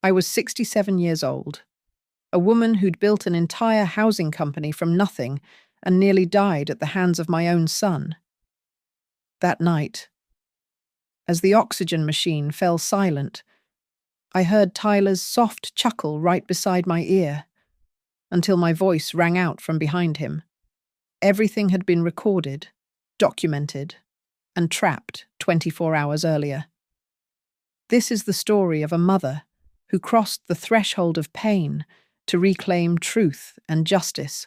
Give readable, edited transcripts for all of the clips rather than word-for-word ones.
I was 67 years old, a woman who'd built an entire housing company from nothing and nearly died at the hands of my own son. That night, as the oxygen machine fell silent, I heard Tyler's soft chuckle right beside my ear, until my voice rang out from behind him. Everything had been recorded, documented, and trapped 24 hours earlier. This is the story of a mother who crossed the threshold of pain to reclaim truth and justice,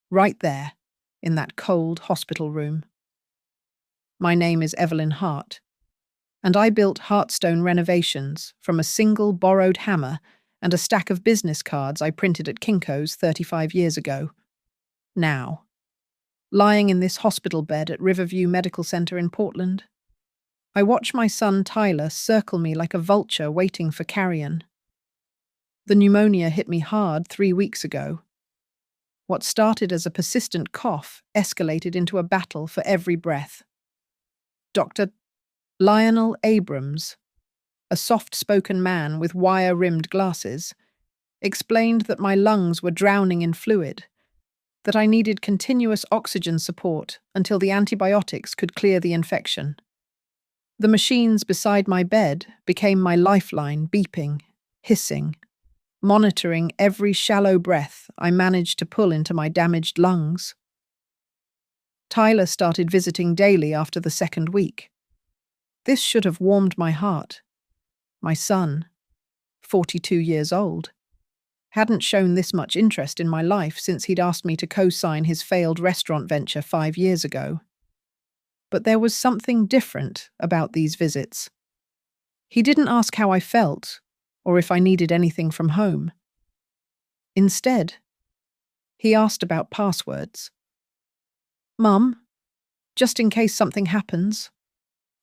right there, in that cold hospital room. My name is Evelyn Hart, and I built Heartstone renovations from a single borrowed hammer and a stack of business cards I printed at Kinko's 35 years ago. Now, lying in this hospital bed at Riverview Medical Center in Portland, I watch my son Tyler circle me like a vulture waiting for carrion. The pneumonia hit me hard 3 weeks ago. What started as a persistent cough escalated into a battle for every breath. Dr. Lionel Abrams, a soft-spoken man with wire-rimmed glasses, explained that my lungs were drowning in fluid, that I needed continuous oxygen support until the antibiotics could clear the infection. The machines beside my bed became my lifeline, beeping, hissing, monitoring every shallow breath I managed to pull into my damaged lungs. Tyler started visiting daily after the second week. This should have warmed my heart. My son, 42 years old, hadn't shown this much interest in my life since he'd asked me to co-sign his failed restaurant venture 5 years ago. But there was something different about these visits. He didn't ask how I felt or if I needed anything from home. Instead, he asked about passwords. "Mum, just in case something happens,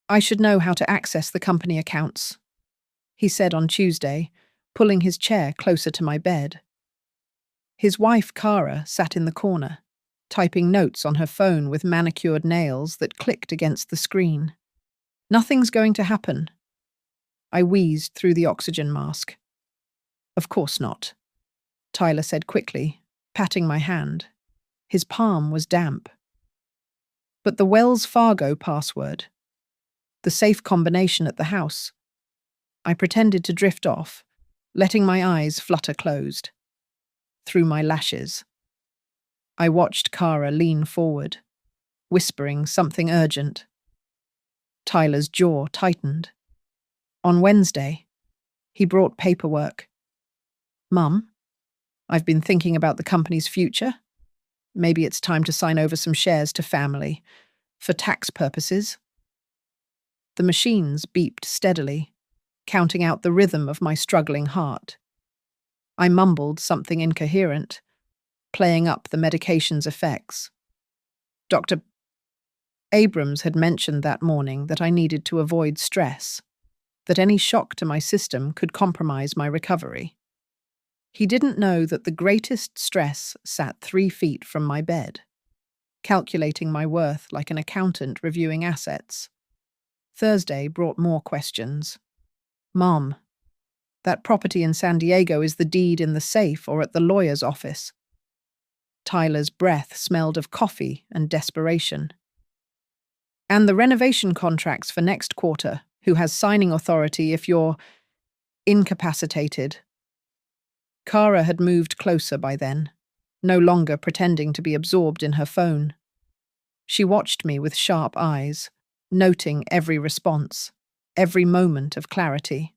I should know how to access the company accounts," he said on Tuesday, pulling his chair closer to my bed. His wife, Cara, sat in the corner, typing notes on her phone with manicured nails that clicked against the screen. "Nothing's going to happen." I wheezed through the oxygen mask. "Of course not," Tyler said quickly, patting my hand. His palm was damp. "But the Wells Fargo password, the safe combination at the house." I pretended to drift off, letting my eyes flutter closed. Through my lashes, I watched Cara lean forward, whispering something urgent. Tyler's jaw tightened. On Wednesday, he brought paperwork. "Mum, I've been thinking about the company's future. Maybe it's time to sign over some shares to family, for tax purposes." The machines beeped steadily, counting out the rhythm of my struggling heart. I mumbled something incoherent, playing up the medication's effects. Dr. Abrams had mentioned that morning that I needed to avoid stress, that any shock to my system could compromise my recovery. He didn't know that the greatest stress sat 3 feet from my bed, calculating my worth like an accountant reviewing assets. Thursday brought more questions. "Mom, that property in San Diego, is the deed in the safe or at the lawyer's office?" Tyler's breath smelled of coffee and desperation. "And the renovation contracts for next quarter, who has signing authority if you're incapacitated?" Cara had moved closer by then, no longer pretending to be absorbed in her phone. She watched me with sharp eyes, noting every response, every moment of clarity.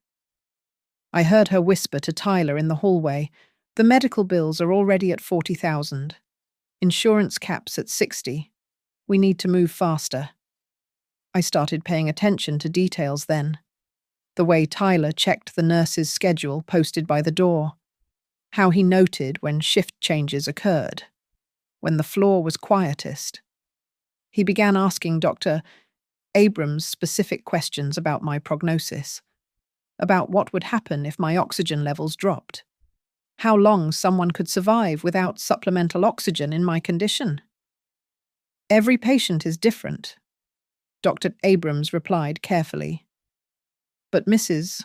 I heard her whisper to Tyler in the hallway, "The medical bills are already at 40,000. Insurance caps at 60. We need to move faster." I started paying attention to details then. The way Tyler checked the nurse's schedule posted by the door. How he noted when shift changes occurred. When the floor was quietest. He began asking Dr. Abrams specific questions about my prognosis. About what would happen if my oxygen levels dropped. How long someone could survive without supplemental oxygen in my condition. "Every patient is different," Dr. Abrams replied carefully. "But Mrs.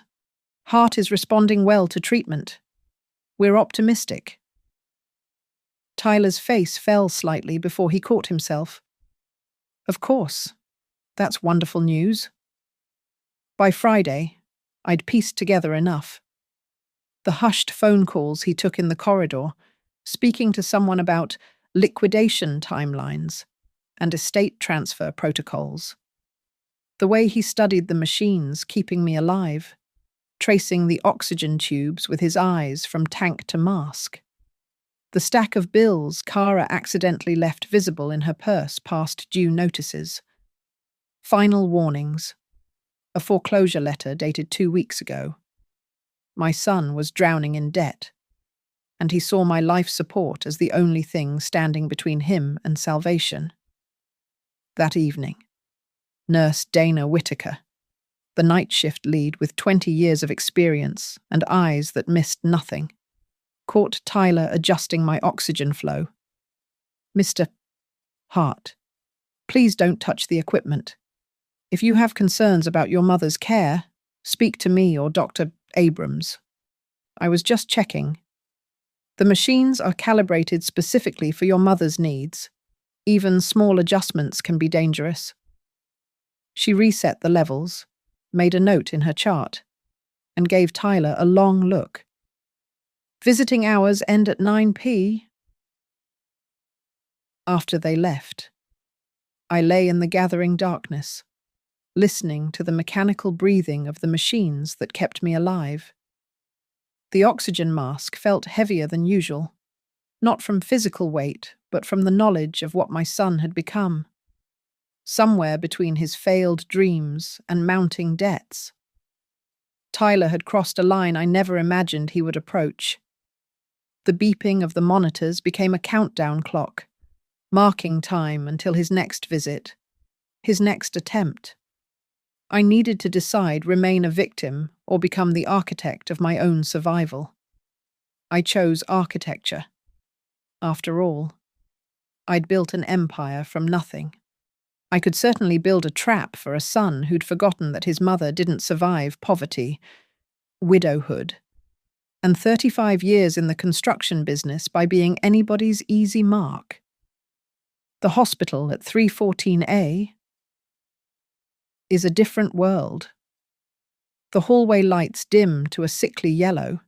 Heart is responding well to treatment. We're optimistic. Tyler's face fell slightly before he caught himself. Of course. That's wonderful news. By Friday, I'd pieced together enough. The hushed phone calls he took in the corridor, speaking to someone about liquidation timelines and estate transfer protocols. The way he studied the machines keeping me alive, tracing the oxygen tubes with his eyes from tank to mask. The stack of bills Kara accidentally left visible in her purse past due notices. Final warnings. A foreclosure letter dated 2 weeks ago. My son was drowning in debt, and he saw my life support as the only thing standing between him and salvation. That evening, Nurse Dana Whitaker, the night shift lead with 20 years of experience and eyes that missed nothing, caught Tyler adjusting my oxygen flow. Mr. Hart, please don't touch the equipment. If you have concerns about your mother's care, speak to me or Dr. Abrams. I was just checking. The machines are calibrated specifically for your mother's needs. Even small adjustments can be dangerous. She reset the levels, made a note in her chart, and gave Tyler a long look. Visiting hours end at 9 p. After they left, I lay in the gathering darkness, listening to the mechanical breathing of the machines that kept me alive. The oxygen mask felt heavier than usual, not from physical weight, but from the knowledge of what my son had become. Somewhere between his failed dreams and mounting debts. Tyler had crossed a line I never imagined he would approach. The beeping of the monitors became a countdown clock, marking time until his next visit, his next attempt. I needed to decide remain a victim or become the architect of my own survival. I chose architecture. After all, I'd built an empire from nothing. I could certainly build a trap for a son who'd forgotten that his mother didn't survive poverty, widowhood, and 35 years in the construction business by being anybody's easy mark. The hospital at 314A is a different world. The hallway lights dim to a sickly yellow,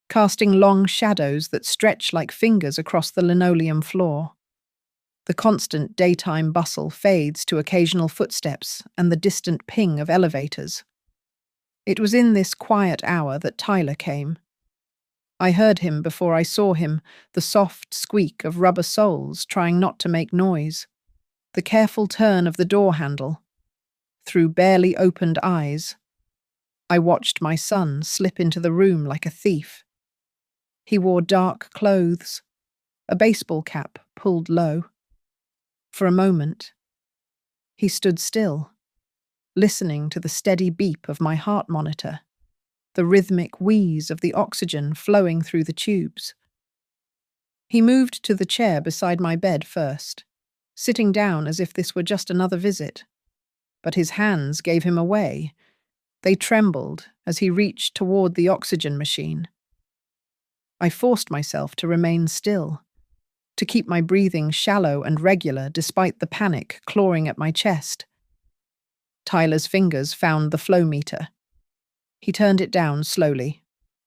casting long shadows that stretch like fingers across the linoleum floor. The constant daytime bustle fades to occasional footsteps and the distant ping of elevators. It was in this quiet hour that Tyler came. I heard him before I saw him, the soft squeak of rubber soles trying not to make noise, the careful turn of the door handle. Through barely opened eyes, I watched my son slip into the room like a thief. He wore dark clothes, a baseball cap pulled low. For a moment, he stood still, listening to the steady beep of my heart monitor, the rhythmic wheeze of the oxygen flowing through the tubes. He moved to the chair beside my bed first, sitting down as if this were just another visit. But his hands gave him away. They trembled as he reached toward the oxygen machine. I forced myself to remain still, to keep my breathing shallow and regular despite the panic clawing at my chest. Tyler's fingers found the flow meter. He turned it down slowly,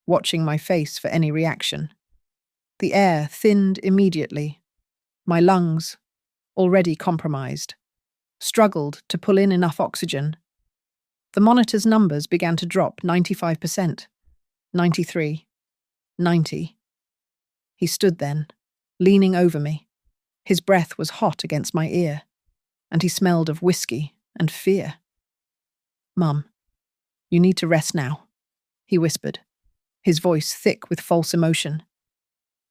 watching my face for any reaction. The air thinned immediately. My lungs, already compromised, struggled to pull in enough oxygen. The monitor's numbers began to drop 95%, 93, 90. He stood then, leaning over me. His breath was hot against my ear, and he smelled of whiskey and fear. "Mum, you need to rest now," he whispered, his voice thick with false emotion.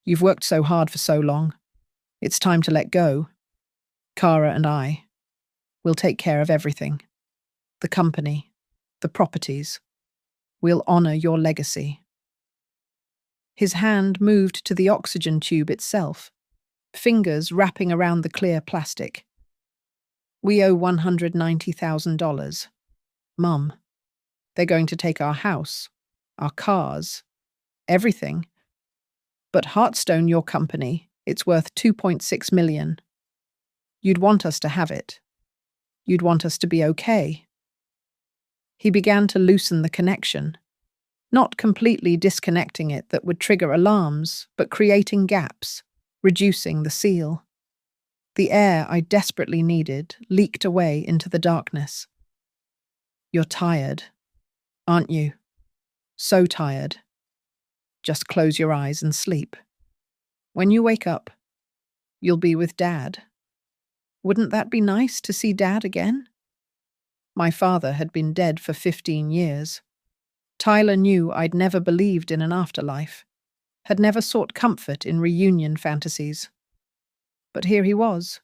"You've worked so hard for so long. It's time to let go. Kara and I, we'll take care of everything. The company, the properties. We'll honor your legacy." His hand moved to the oxygen tube itself, fingers wrapping around the clear plastic. "We owe $190,000. Mum, they're going to take our house, our cars, everything. But Heartstone, your company, it's worth 2.6 million. You'd want us to have it. You'd want us to be okay. He began to loosen the connection, not completely disconnecting it that would trigger alarms, but creating gaps, reducing the seal. The air I desperately needed leaked away into the darkness. You're tired, aren't you? So tired. Just close your eyes and sleep. When you wake up, you'll be with Dad. Wouldn't that be nice to see Dad again? My father had been dead for 15 years. Tyler knew I'd never believed in an afterlife, had never sought comfort in reunion fantasies. But here he was,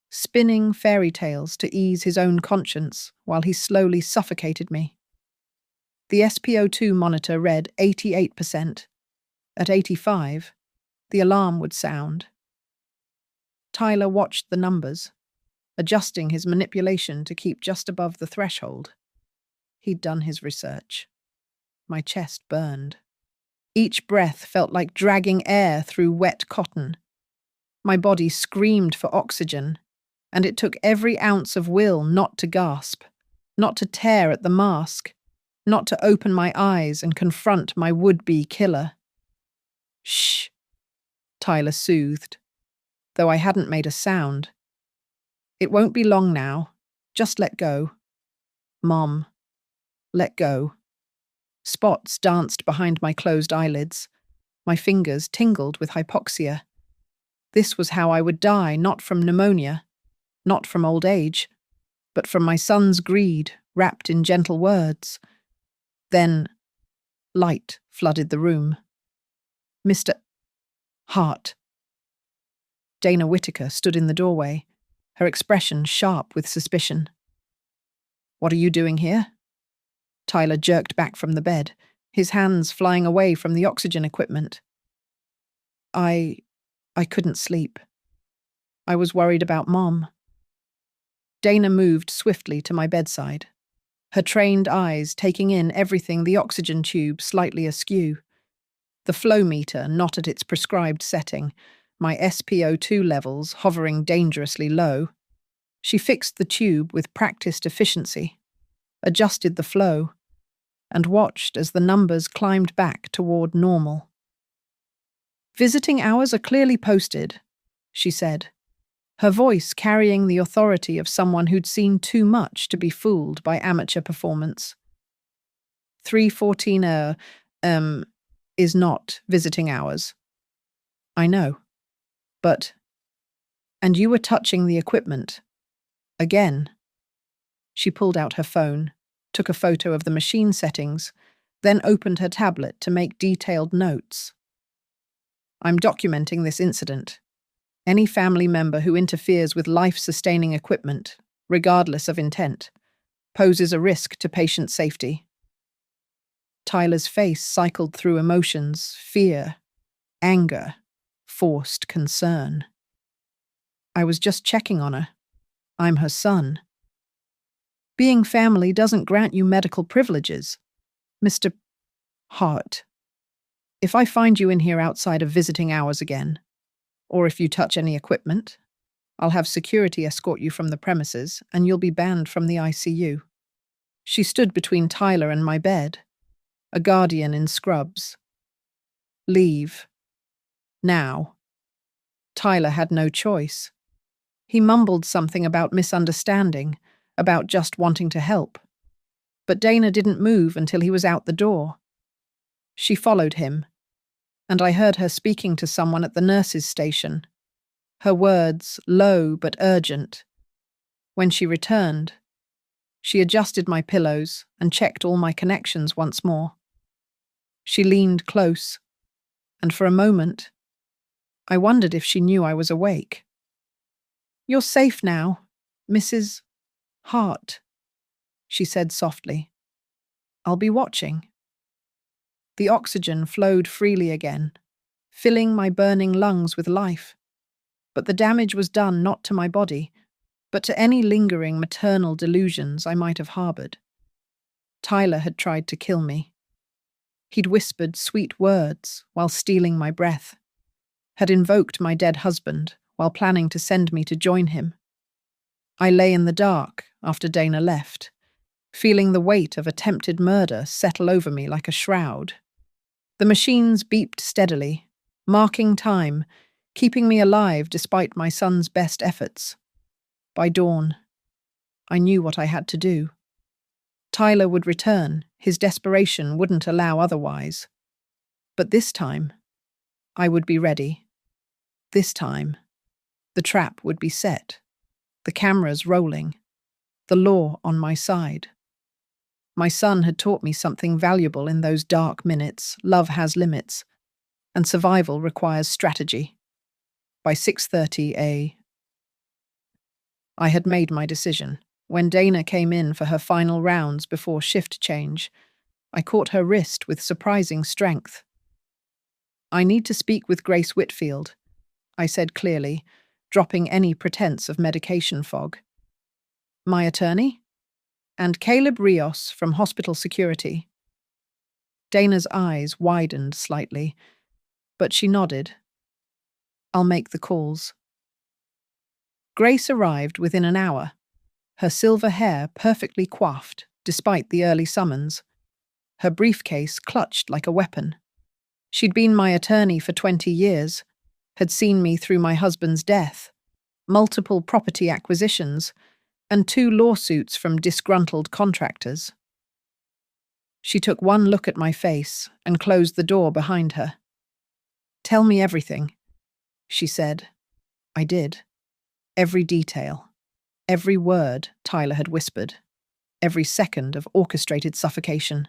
spinning fairy tales to ease his own conscience while he slowly suffocated me. The SpO2 monitor read 88%. At 85, the alarm would sound. Tyler watched the numbers, adjusting his manipulation to keep just above the threshold. He'd done his research. My chest burned. Each breath felt like dragging air through wet cotton. My body screamed for oxygen, and it took every ounce of will not to gasp, not to tear at the mask, not to open my eyes and confront my would-be killer. Shh, Tyler soothed, though I hadn't made a sound. It won't be long now. Just let go. Mom, let go. Spots danced behind my closed eyelids. My fingers tingled with hypoxia. This was how I would die, not from pneumonia, not from old age, but from my son's greed wrapped in gentle words. Then, light flooded the room. Mr. Hart. Dana Whitaker stood in the doorway, her expression sharp with suspicion. What are you doing here? Tyler jerked back from the bed, his hands flying away from the oxygen equipment. I couldn't sleep. I was worried about Mom. Dana moved swiftly to my bedside, her trained eyes taking in everything, the oxygen tube slightly askew, the flow meter not at its prescribed setting, my SpO2 levels hovering dangerously low. She fixed the tube with practiced efficiency, adjusted the flow, and watched as the numbers climbed back toward normal. Visiting hours are clearly posted, she said, her voice carrying the authority of someone who'd seen too much to be fooled by amateur performance. 3:14 is not visiting hours. I know. But... And you were touching the equipment. Again. She pulled out her phone, took a photo of the machine settings, then opened her tablet to make detailed notes. I'm documenting this incident. Any family member who interferes with life-sustaining equipment, regardless of intent, poses a risk to patient safety. Tyler's face cycled through emotions, fear, anger, forced concern. I was just checking on her. I'm her son. Being family doesn't grant you medical privileges. Mr. Hart, if I find you in here outside of visiting hours again, or if you touch any equipment, I'll have security escort you from the premises and you'll be banned from the ICU. She stood between Tyler and my bed, a guardian in scrubs. Leave. Now. Tyler had no choice. He mumbled something about misunderstanding, about just wanting to help. But Dana didn't move until he was out the door. She followed him, and I heard her speaking to someone at the nurse's station, her words low but urgent. When she returned, she adjusted my pillows and checked all my connections once more. She leaned close, and for a moment, I wondered if she knew I was awake. You're safe now, Mrs. Hart, she said softly. I'll be watching. The oxygen flowed freely again, filling my burning lungs with life. But the damage was done not to my body, but to any lingering maternal delusions I might have harbored. Tyler had tried to kill me. He'd whispered sweet words while stealing my breath, had invoked my dead husband while planning to send me to join him. I lay in the dark after Dana left, feeling the weight of attempted murder settle over me like a shroud. The machines beeped steadily, marking time, keeping me alive despite my son's best efforts. By dawn, I knew what I had to do. Tyler would return, his desperation wouldn't allow otherwise. But this time, I would be ready. This time, the trap would be set, the cameras rolling, the law on my side. My son had taught me something valuable in those dark minutes. Love has limits, and survival requires strategy. By 6:30 I had made my decision. When Dana came in for her final rounds before shift change, I caught her wrist with surprising strength. "I need to speak with Grace Whitfield," I said clearly, dropping any pretense of medication fog. "My attorney?" "And Caleb Rios from hospital security." Dana's eyes widened slightly, but she nodded. "I'll make the calls." Grace arrived within an hour, her silver hair perfectly coiffed despite the early summons, her briefcase clutched like a weapon. She'd been my attorney for 20 years, had seen me through my husband's death, multiple property acquisitions, and 2 lawsuits from disgruntled contractors. She took one look at my face and closed the door behind her. "Tell me everything," she said. I did. Every detail, every word Tyler had whispered, every second of orchestrated suffocation.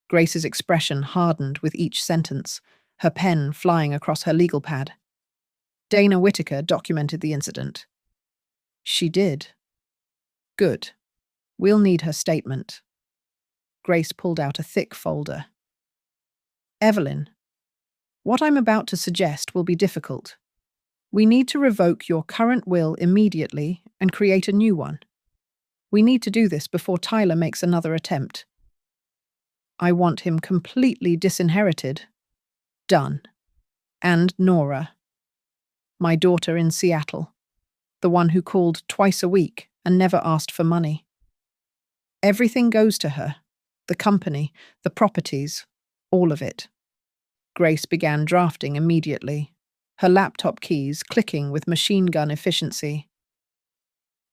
Grace's expression hardened with each sentence, her pen flying across her legal pad. Dana Whitaker documented the incident. She did. Good. We'll need her statement. Grace pulled out a thick folder. "Evelyn, what I'm about to suggest will be difficult. We need to revoke your current will immediately and create a new one. We need to do this before Tyler makes another attempt. I want him completely disinherited. Done. And Nora. My daughter in Seattle. The one who called twice a week and never asked for money. Everything goes to her. The company, the properties, all of it." Grace began drafting immediately, her laptop keys clicking with machine gun efficiency.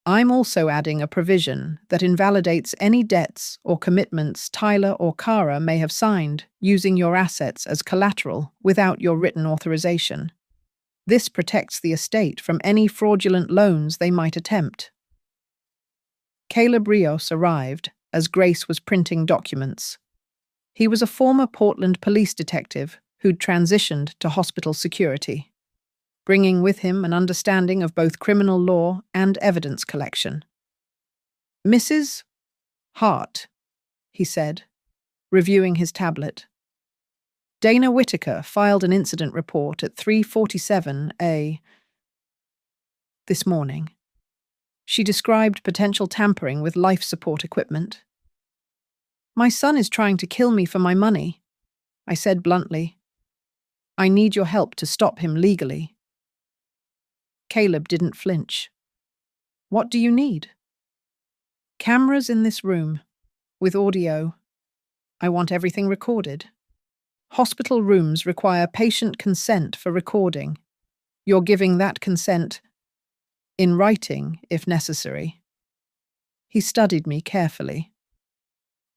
"I'm also adding a provision that invalidates any debts or commitments Tyler or Kara may have signed using your assets as collateral without your written authorization. This protects the estate from any fraudulent loans they might attempt." Caleb Rios arrived as Grace was printing documents. He was a former Portland police detective who'd transitioned to hospital security, bringing with him an understanding of both criminal law and evidence collection. "Mrs. Hart," he said, reviewing his tablet. "Dana Whitaker filed an incident report at 3:47 this morning. She described potential tampering with life support equipment. My son is trying to kill me for my money," I said bluntly. "I need your help to stop him legally." Caleb didn't flinch. "What do you need?" "Cameras in this room, with audio. I want everything recorded. Hospital rooms require patient consent for recording. You're giving that consent in writing, if necessary." He studied me carefully.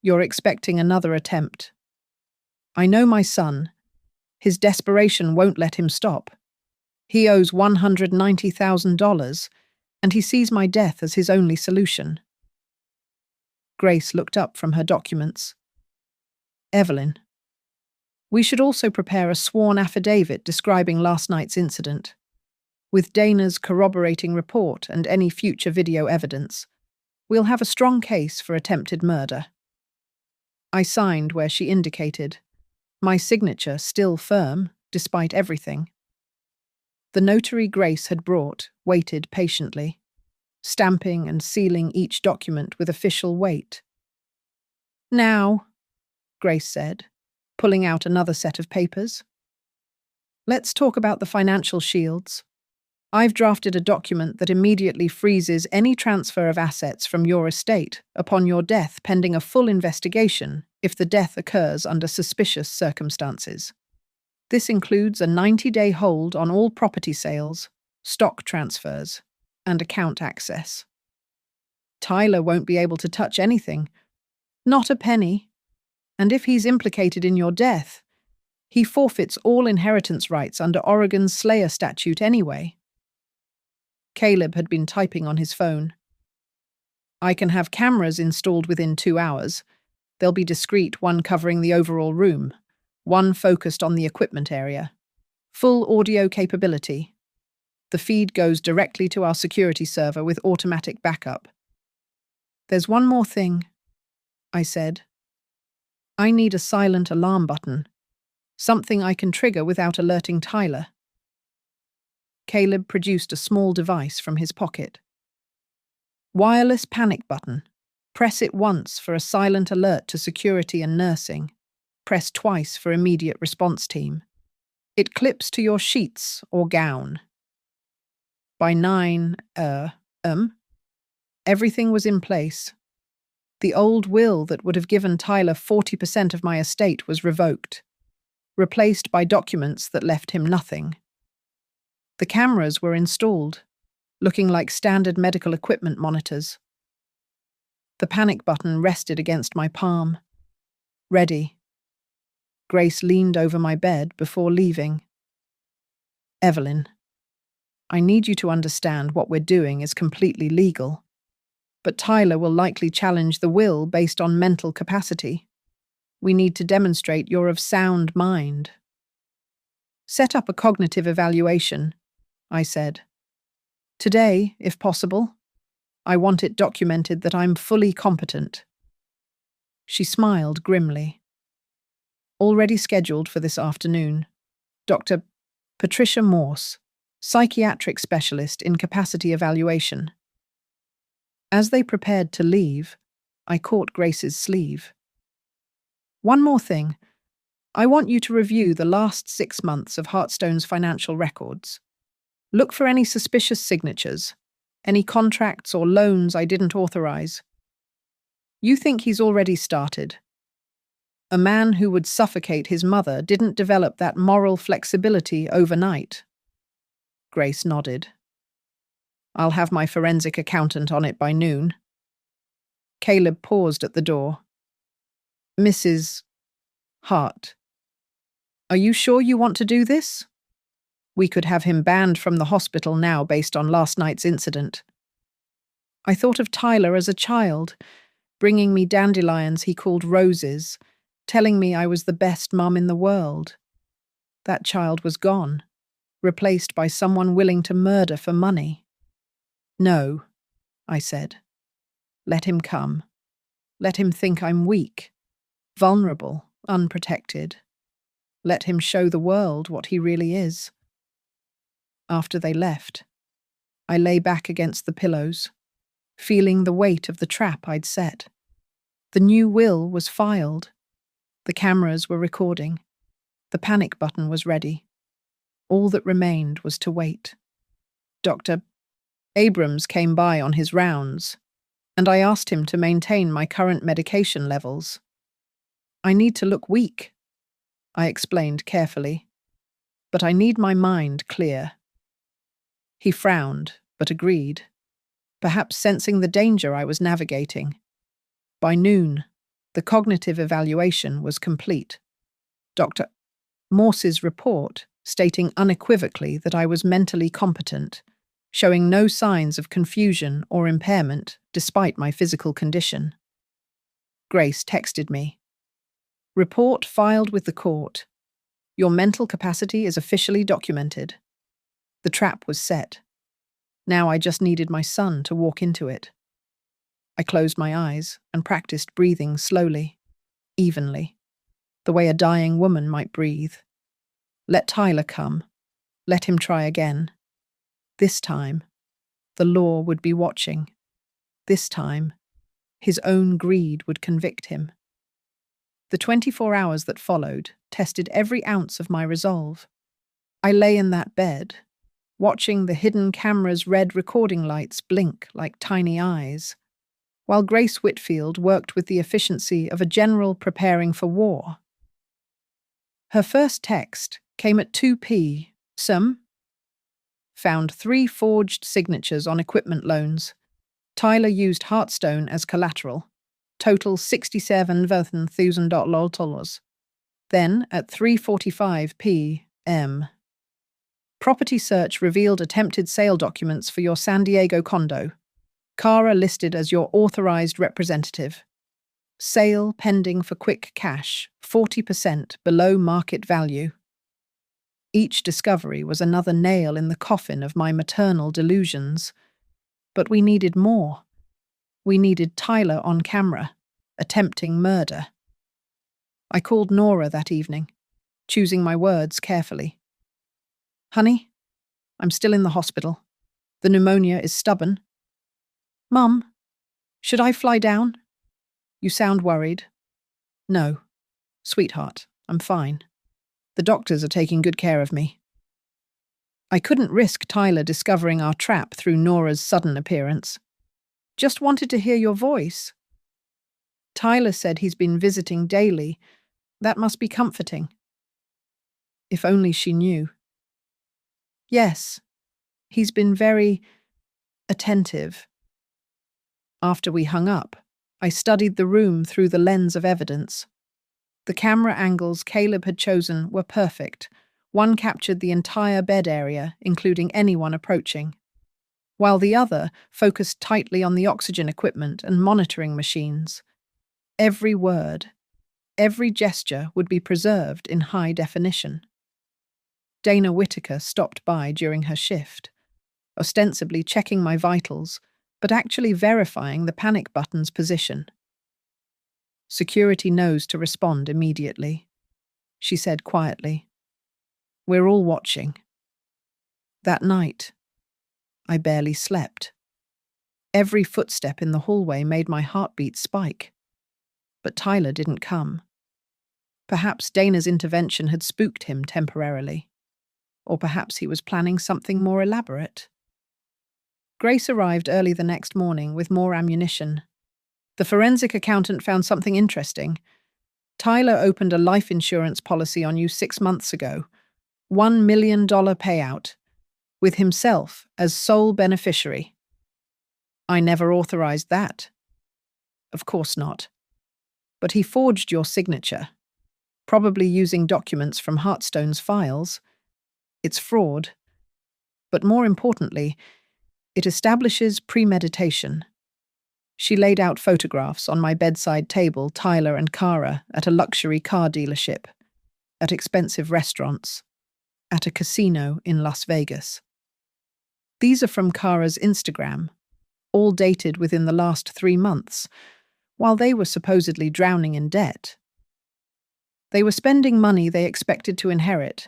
"You're expecting another attempt. I know my son. His desperation won't let him stop. He owes $190,000, and he sees my death as his only solution." Grace looked up from her documents. "Evelyn, we should also prepare a sworn affidavit describing last night's incident. With Dana's corroborating report and any future video evidence, we'll have a strong case for attempted murder." I signed where she indicated, my signature still firm despite everything. The notary Grace had brought waited patiently, stamping and sealing each document with official weight. "Now," Grace said, pulling out another set of papers. Let's talk about the financial shields. I've drafted a document that immediately freezes any transfer of assets from your estate upon your death pending a full investigation if the death occurs under suspicious circumstances. This includes a 90-day hold on all property sales, stock transfers, and account access. Tyler won't be able to touch anything, not a penny, and if he's implicated in your death, he forfeits all inheritance rights under Oregon's Slayer statute anyway. Caleb had been typing on his phone. I can have cameras installed within 2 hours. They'll be discreet, one covering the overall room, one focused on the equipment area. Full audio capability. The feed goes directly to our security server with automatic backup. There's one more thing, I said. I need a silent alarm button, something I can trigger without alerting Tyler. Caleb produced a small device from his pocket. Wireless panic button. Press it once for a silent alert to security and nursing. Press twice for immediate response team. It clips to your sheets or gown. By 9 everything was in place. The old will that would have given Tyler 40% of my estate was revoked, replaced by documents that left him nothing. The cameras were installed, looking like standard medical equipment monitors. The panic button rested against my palm. Ready. Grace leaned over my bed before leaving. Evelyn, I need you to understand what we're doing is completely legal, but Tyler will likely challenge the will based on mental capacity. We need to demonstrate you're of sound mind. Set up a cognitive evaluation, I said. Today, if possible. I want it documented that I'm fully competent. She smiled grimly. Already scheduled for this afternoon. Dr. Patricia Morse, psychiatric specialist in capacity evaluation. As they prepared to leave, I caught Grace's sleeve. One more thing. I want you to review the last 6 months of Heartstone's financial records. Look for any suspicious signatures, any contracts or loans I didn't authorize. You think he's already started. A man who would suffocate his mother didn't develop that moral flexibility overnight. Grace nodded. I'll have my forensic accountant on it by noon. Caleb paused at the door. Mrs. Hart, are you sure you want to do this? We could have him banned from the hospital now based on last night's incident. I thought of Tyler as a child, bringing me dandelions he called roses, telling me I was the best mum in the world. That child was gone, replaced by someone willing to murder for money. No, I said. Let him come. Let him think I'm weak, vulnerable, unprotected. Let him show the world what he really is. After they left, I lay back against the pillows, feeling the weight of the trap I'd set. The new will was filed. The cameras were recording. The panic button was ready. All that remained was to wait. Dr. Abrams came by on his rounds, and I asked him to maintain my current medication levels. I need to look weak, I explained carefully, but I need my mind clear. He frowned, but agreed, perhaps sensing the danger I was navigating. By noon, the cognitive evaluation was complete. Dr. Morse's report stating unequivocally that I was mentally competent, showing no signs of confusion or impairment despite my physical condition. Grace texted me. Report filed with the court. Your mental capacity is officially documented. The trap was set. Now I just needed my son to walk into it. I closed my eyes and practiced breathing slowly, evenly, the way a dying woman might breathe. Let Tyler come. Let him try again. This time, the law would be watching. This time, his own greed would convict him. The 24 hours that followed tested every ounce of my resolve. I lay in that bed, watching the hidden camera's red recording lights blink like tiny eyes, while Grace Whitfield worked with the efficiency of a general preparing for war. Her first text came at 2 p. Some found 3 forged signatures on equipment loans. Tyler used Hearthstone as collateral. Total $67,000. Then, at 3:45 p.m., property search revealed attempted sale documents for your San Diego condo. Kara listed as your authorized representative. Sale pending for quick cash, 40% below market value. Each discovery was another nail in the coffin of my maternal delusions. But we needed more. We needed Tyler on camera, attempting murder. I called Nora that evening, choosing my words carefully. Honey, I'm still in the hospital. The pneumonia is stubborn. Mum, should I fly down? You sound worried. No, sweetheart, I'm fine. The doctors are taking good care of me. I couldn't risk Tyler discovering our trap through Nora's sudden appearance. Just wanted to hear your voice. Tyler said he's been visiting daily. That must be comforting. If only she knew. Yes, he's been very attentive. After we hung up, I studied the room through the lens of evidence. The camera angles Caleb had chosen were perfect. One captured the entire bed area, including anyone approaching, while the other focused tightly on the oxygen equipment and monitoring machines. Every word, every gesture would be preserved in high definition. Dana Whitaker stopped by during her shift, ostensibly checking my vitals, but actually verifying the panic button's position. Security knows to respond immediately, she said quietly. We're all watching. That night, I barely slept. Every footstep in the hallway made my heartbeat spike. But Tyler didn't come. Perhaps Dana's intervention had spooked him temporarily. Or perhaps he was planning something more elaborate. Grace arrived early the next morning with more ammunition. The forensic accountant found something interesting. Tyler opened a life insurance policy on you 6 months ago. $1 million payout, with himself as sole beneficiary. I never authorized that. Of course not. But he forged your signature, probably using documents from Hearthstone's files. It's fraud. But more importantly, it establishes premeditation. She laid out photographs on my bedside table, Tyler and Kara at a luxury car dealership, at expensive restaurants, at a casino in Las Vegas. These are from Kara's Instagram, all dated within the last 3 months, while they were supposedly drowning in debt. They were spending money they expected to inherit,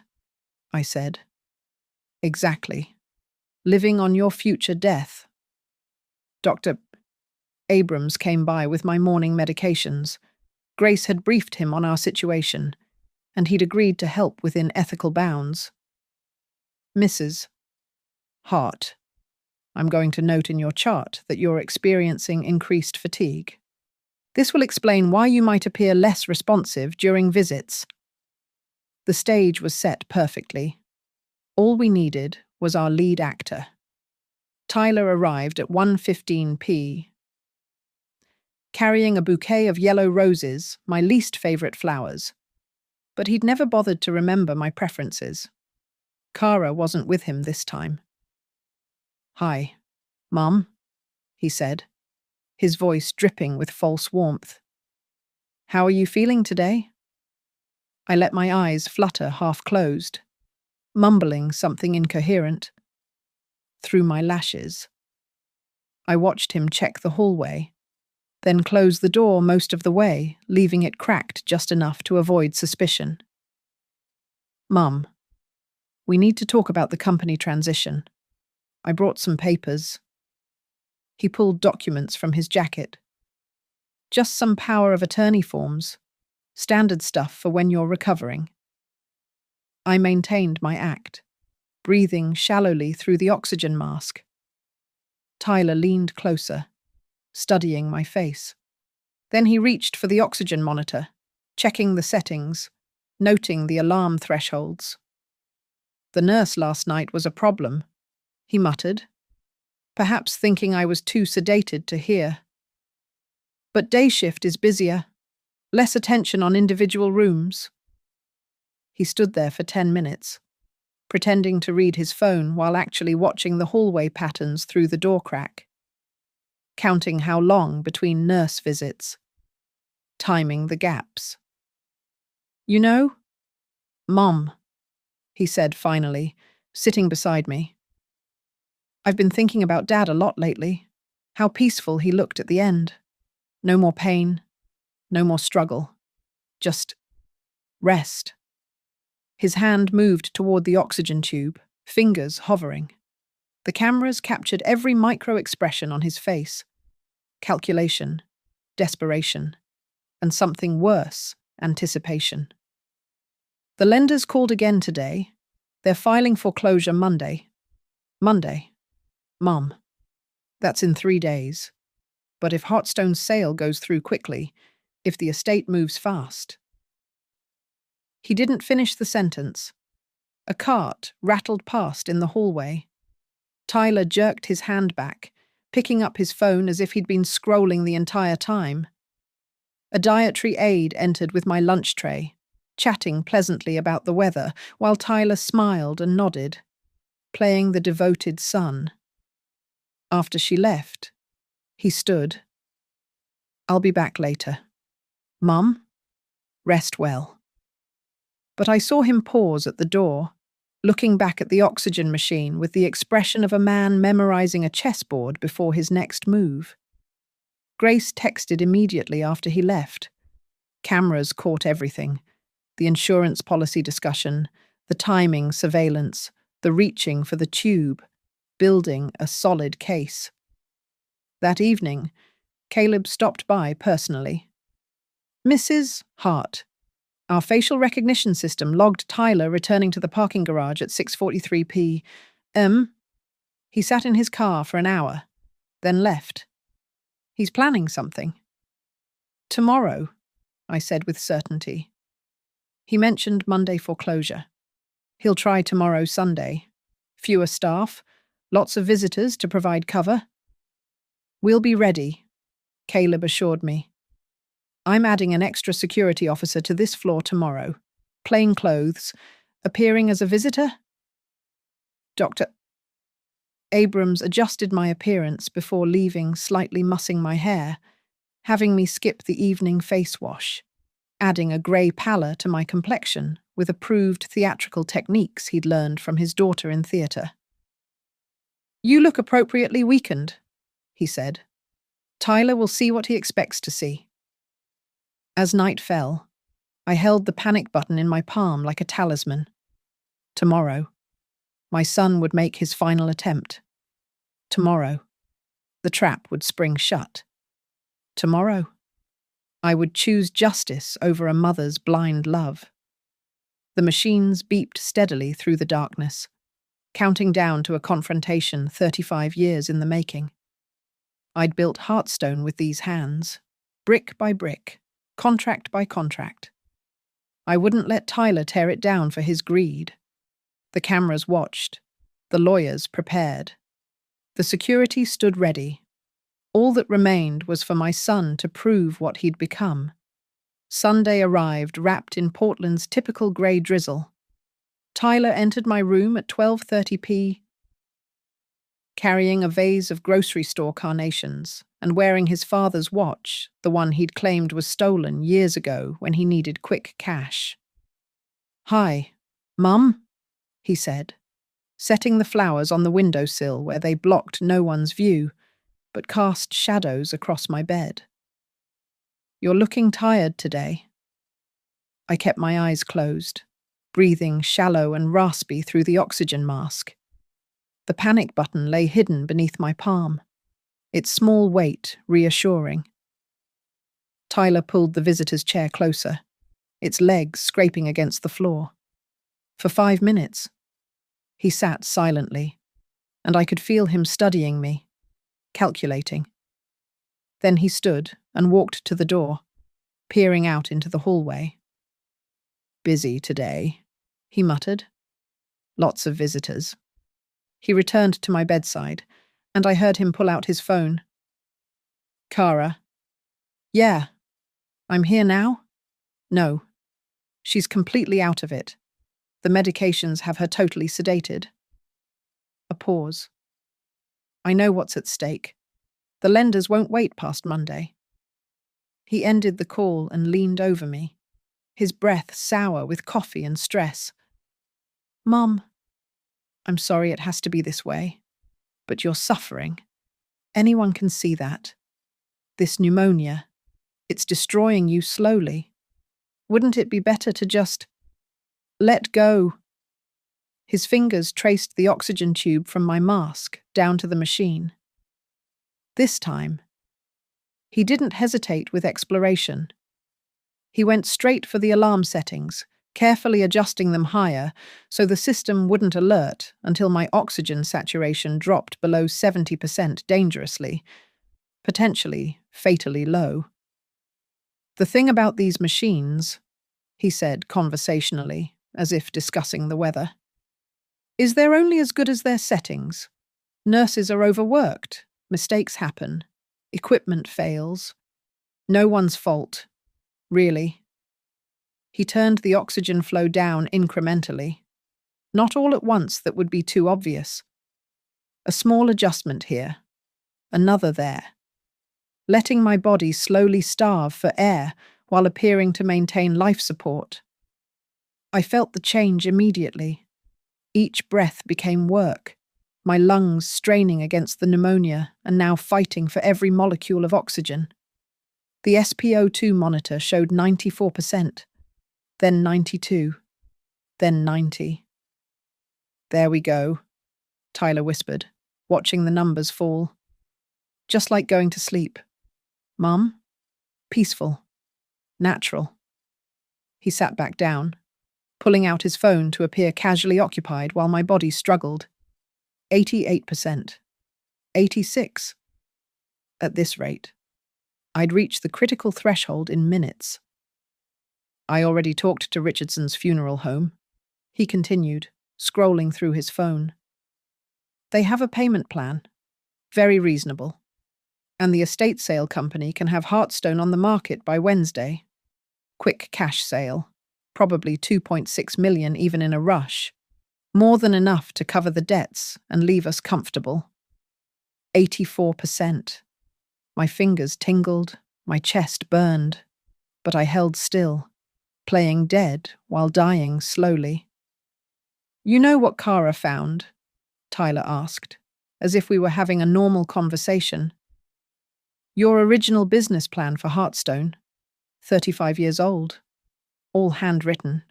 I said. Exactly. Living on your future death. Dr. Abrams came by with my morning medications. Grace had briefed him on our situation, and he'd agreed to help within ethical bounds. Mrs. Hart, I'm going to note in your chart that you're experiencing increased fatigue. This will explain why you might appear less responsive during visits. The stage was set perfectly. All we needed was our lead actor. Tyler arrived at 1:15 p. carrying a bouquet of yellow roses, my least favorite flowers. But he'd never bothered to remember my preferences. Kara wasn't with him this time. Hi, Mum, he said, his voice dripping with false warmth. How are you feeling today? I let my eyes flutter half-closed, mumbling something incoherent. Through my lashes. I watched him check the hallway, then close the door most of the way, leaving it cracked just enough to avoid suspicion. Mum, we need to talk about the company transition. I brought some papers. He pulled documents from his jacket. Just some power of attorney forms. Standard stuff for when you're recovering. I maintained my act, breathing shallowly through the oxygen mask. Tyler leaned closer, studying my face. Then he reached for the oxygen monitor, checking the settings, noting the alarm thresholds. The nurse last night was a problem, he muttered, perhaps thinking I was too sedated to hear. But day shift is busier, less attention on individual rooms. He stood there for 10 minutes, pretending to read his phone while actually watching the hallway patterns through the door crack, counting how long between nurse visits, timing the gaps. You know, Mom, he said finally, sitting beside me. I've been thinking about Dad a lot lately, how peaceful he looked at the end. No more pain, no more struggle, just rest. His hand moved toward the oxygen tube, fingers hovering. The cameras captured every micro-expression on his face. Calculation, desperation, and something worse, anticipation. The lenders called again today. They're filing foreclosure Monday. Monday. Mom. That's in 3 days. But if Hotstone's sale goes through quickly, if the estate moves fast. He didn't finish the sentence. A cart rattled past in the hallway. Tyler jerked his hand back, picking up his phone as if he'd been scrolling the entire time. A dietary aide entered with my lunch tray, chatting pleasantly about the weather, while Tyler smiled and nodded, playing the devoted son. After she left, he stood. I'll be back later. Mum, rest well. But I saw him pause at the door, looking back at the oxygen machine with the expression of a man memorizing a chessboard before his next move. Grace texted immediately after he left. Cameras caught everything. The insurance policy discussion, the timing surveillance, the reaching for the tube, building a solid case. That evening, Caleb stopped by personally. Mrs. Hart. Our facial recognition system logged Tyler returning to the parking garage at 6:43 p.m. He sat in his car for an hour, then left. He's planning something. Tomorrow, I said with certainty. He mentioned Monday foreclosure. He'll try tomorrow, Sunday. Fewer staff, lots of visitors to provide cover. We'll be ready, Caleb assured me. I'm adding an extra security officer to this floor tomorrow. Plain clothes, appearing as a visitor? Dr. Abrams adjusted my appearance before leaving, slightly mussing my hair, having me skip the evening face wash, adding a grey pallor to my complexion with approved theatrical techniques he'd learned from his daughter in theatre. You look appropriately weakened, he said. Tyler will see what he expects to see. As night fell, I held the panic button in my palm like a talisman. Tomorrow, my son would make his final attempt. Tomorrow, the trap would spring shut. Tomorrow, I would choose justice over a mother's blind love. The machines beeped steadily through the darkness, counting down to a confrontation 35 years in the making. I'd built Hearthstone with these hands, brick by brick, contract by contract. I wouldn't let Tyler tear it down for his greed. The cameras watched, the lawyers prepared. The security stood ready. All that remained was for my son to prove what he'd become. Sunday arrived wrapped in Portland's typical grey drizzle. Tyler entered my room at 12:30 p.m. carrying a vase of grocery store carnations and wearing his father's watch, the one he'd claimed was stolen years ago when he needed quick cash. Hi, Mum, he said, setting the flowers on the windowsill where they blocked no one's view, but cast shadows across my bed. You're looking tired today. I kept my eyes closed, breathing shallow and raspy through the oxygen mask. The panic button lay hidden beneath my palm, its small weight reassuring. Tyler pulled the visitor's chair closer, its legs scraping against the floor. For 5 minutes, he sat silently, and I could feel him studying me, calculating. Then he stood and walked to the door, peering out into the hallway. "Busy today," he muttered. "Lots of visitors." He returned to my bedside, and I heard him pull out his phone. "Kara." "Yeah. I'm here now?" "No. She's completely out of it. The medications have her totally sedated." A pause. "I know what's at stake. The lenders won't wait past Monday." He ended the call and leaned over me, his breath sour with coffee and stress. "Mum, I'm sorry it has to be this way, but you're suffering. Anyone can see that. This pneumonia, it's destroying you slowly. Wouldn't it be better to just let go?" His fingers traced the oxygen tube from my mask down to the machine. This time, he didn't hesitate with exploration. He went straight for the alarm settings, carefully adjusting them higher so the system wouldn't alert until my oxygen saturation dropped below 70% dangerously, potentially fatally low. "The thing about these machines," he said conversationally, as if discussing the weather, "is they're only as good as their settings. Nurses are overworked, mistakes happen, equipment fails. No one's fault, really." He turned the oxygen flow down incrementally. Not all at once, that would be too obvious. A small adjustment here, another there, letting my body slowly starve for air while appearing to maintain life support. I felt the change immediately. Each breath became work, my lungs straining against the pneumonia and now fighting for every molecule of oxygen. The SpO2 monitor showed 94%, then 92, then 90. "There we go," Tyler whispered, watching the numbers fall. "Just like going to sleep. Mum? Peaceful. Natural." He sat back down, pulling out his phone to appear casually occupied while my body struggled. 88%. 86. At this rate, I'd reach the critical threshold in minutes. "I already talked to Richardson's funeral home," he continued, scrolling through his phone. "They have a payment plan. Very reasonable. And the estate sale company can have Heartstone on the market by Wednesday. Quick cash sale. Probably 2.6 million even in a rush. More than enough to cover the debts and leave us comfortable." 84%. My fingers tingled, my chest burned, but I held still, playing dead while dying slowly. "You know what Kara found?" Tyler asked, as if we were having a normal conversation. "Your original business plan for Heartstone, 35 years old, all handwritten.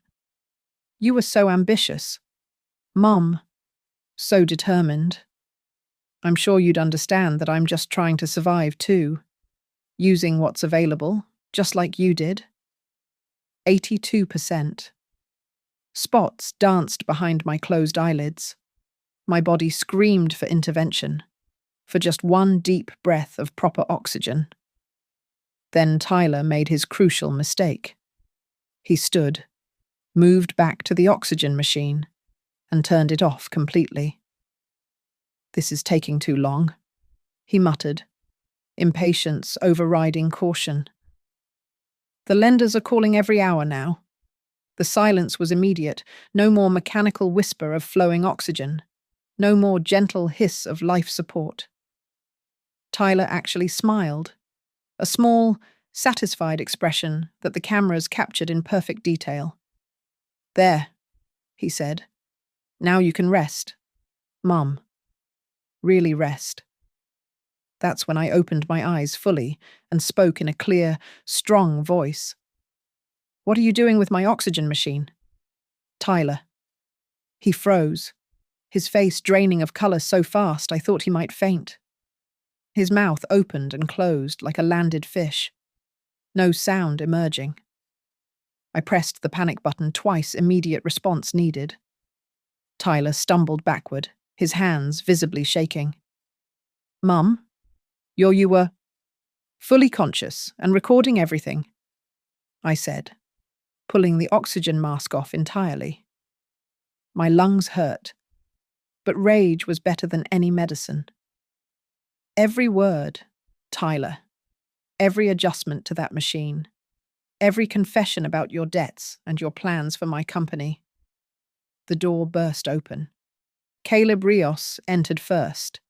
You were so ambitious. Mum, so determined. I'm sure you'd understand that I'm just trying to survive too, using what's available, just like you did." 82%. Spots danced behind my closed eyelids. My body screamed for intervention, for just one deep breath of proper oxygen. Then Tyler made his crucial mistake. He stood, moved back to the oxygen machine, and turned it off completely. "This is taking too long," he muttered, impatience overriding caution. "The lenders are calling every hour now." The silence was immediate, no more mechanical whisper of flowing oxygen, no more gentle hiss of life support. Tyler actually smiled, a small, satisfied expression that the cameras captured in perfect detail. "There," he said. "Now you can rest. Mum. Really rest." That's when I opened my eyes fully and spoke in a clear, strong voice. "What are you doing with my oxygen machine?" "Tyler." He froze, his face draining of colour so fast I thought he might faint. His mouth opened and closed like a landed fish. No sound emerging. I pressed the panic button twice, immediate response needed. Tyler stumbled backward, his hands visibly shaking. "Mum, you were fully conscious and recording everything," I said, pulling the oxygen mask off entirely. My lungs hurt, but rage was better than any medicine. Every word, Tyler, every adjustment to that machine, every confession about your debts and your plans for my company. The door burst open. Caleb Rios entered first,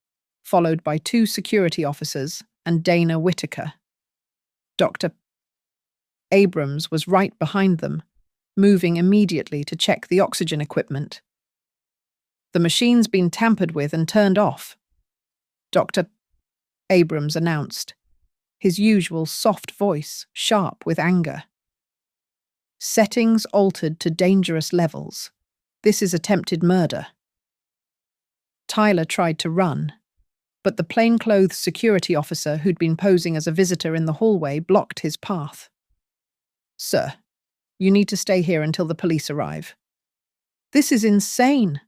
followed by 2 security officers and Dana Whitaker. Dr. Abrams was right behind them, moving immediately to check the oxygen equipment. "The machine's been tampered with and turned off," Dr. Abrams announced, his usual soft voice sharp with anger. "Settings altered to dangerous levels. This is attempted murder." Tyler tried to run, but the plainclothes security officer who'd been posing as a visitor in the hallway blocked his path. "Sir, you need to stay here until the police arrive." "This is insane,"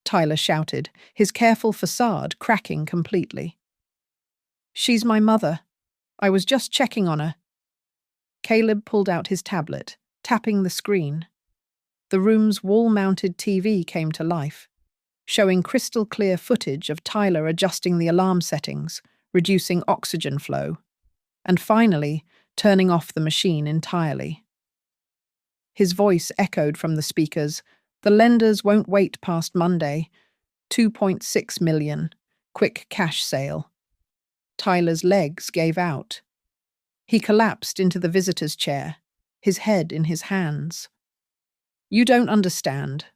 Tyler shouted, his careful facade cracking completely. "She's my mother. I was just checking on her." Caleb pulled out his tablet, tapping the screen. The room's wall-mounted TV came to life, showing crystal-clear footage of Tyler adjusting the alarm settings, reducing oxygen flow, and finally turning off the machine entirely. His voice echoed from the speakers. "The lenders won't wait past Monday. 2.6 million. Quick cash sale." Tyler's legs gave out. He collapsed into the visitor's chair, his head in his hands. "You don't understand.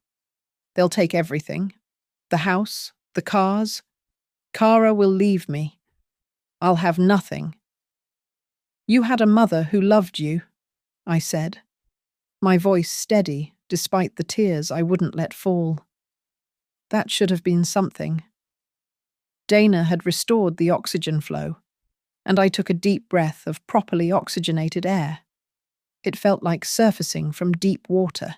They'll take everything. The house, the cars. Kara will leave me. I'll have nothing." "You had a mother who loved you," I said, my voice steady despite the tears I wouldn't let fall. That should have been something. Dana had restored the oxygen flow, and I took a deep breath of properly oxygenated air. It felt like surfacing from deep water.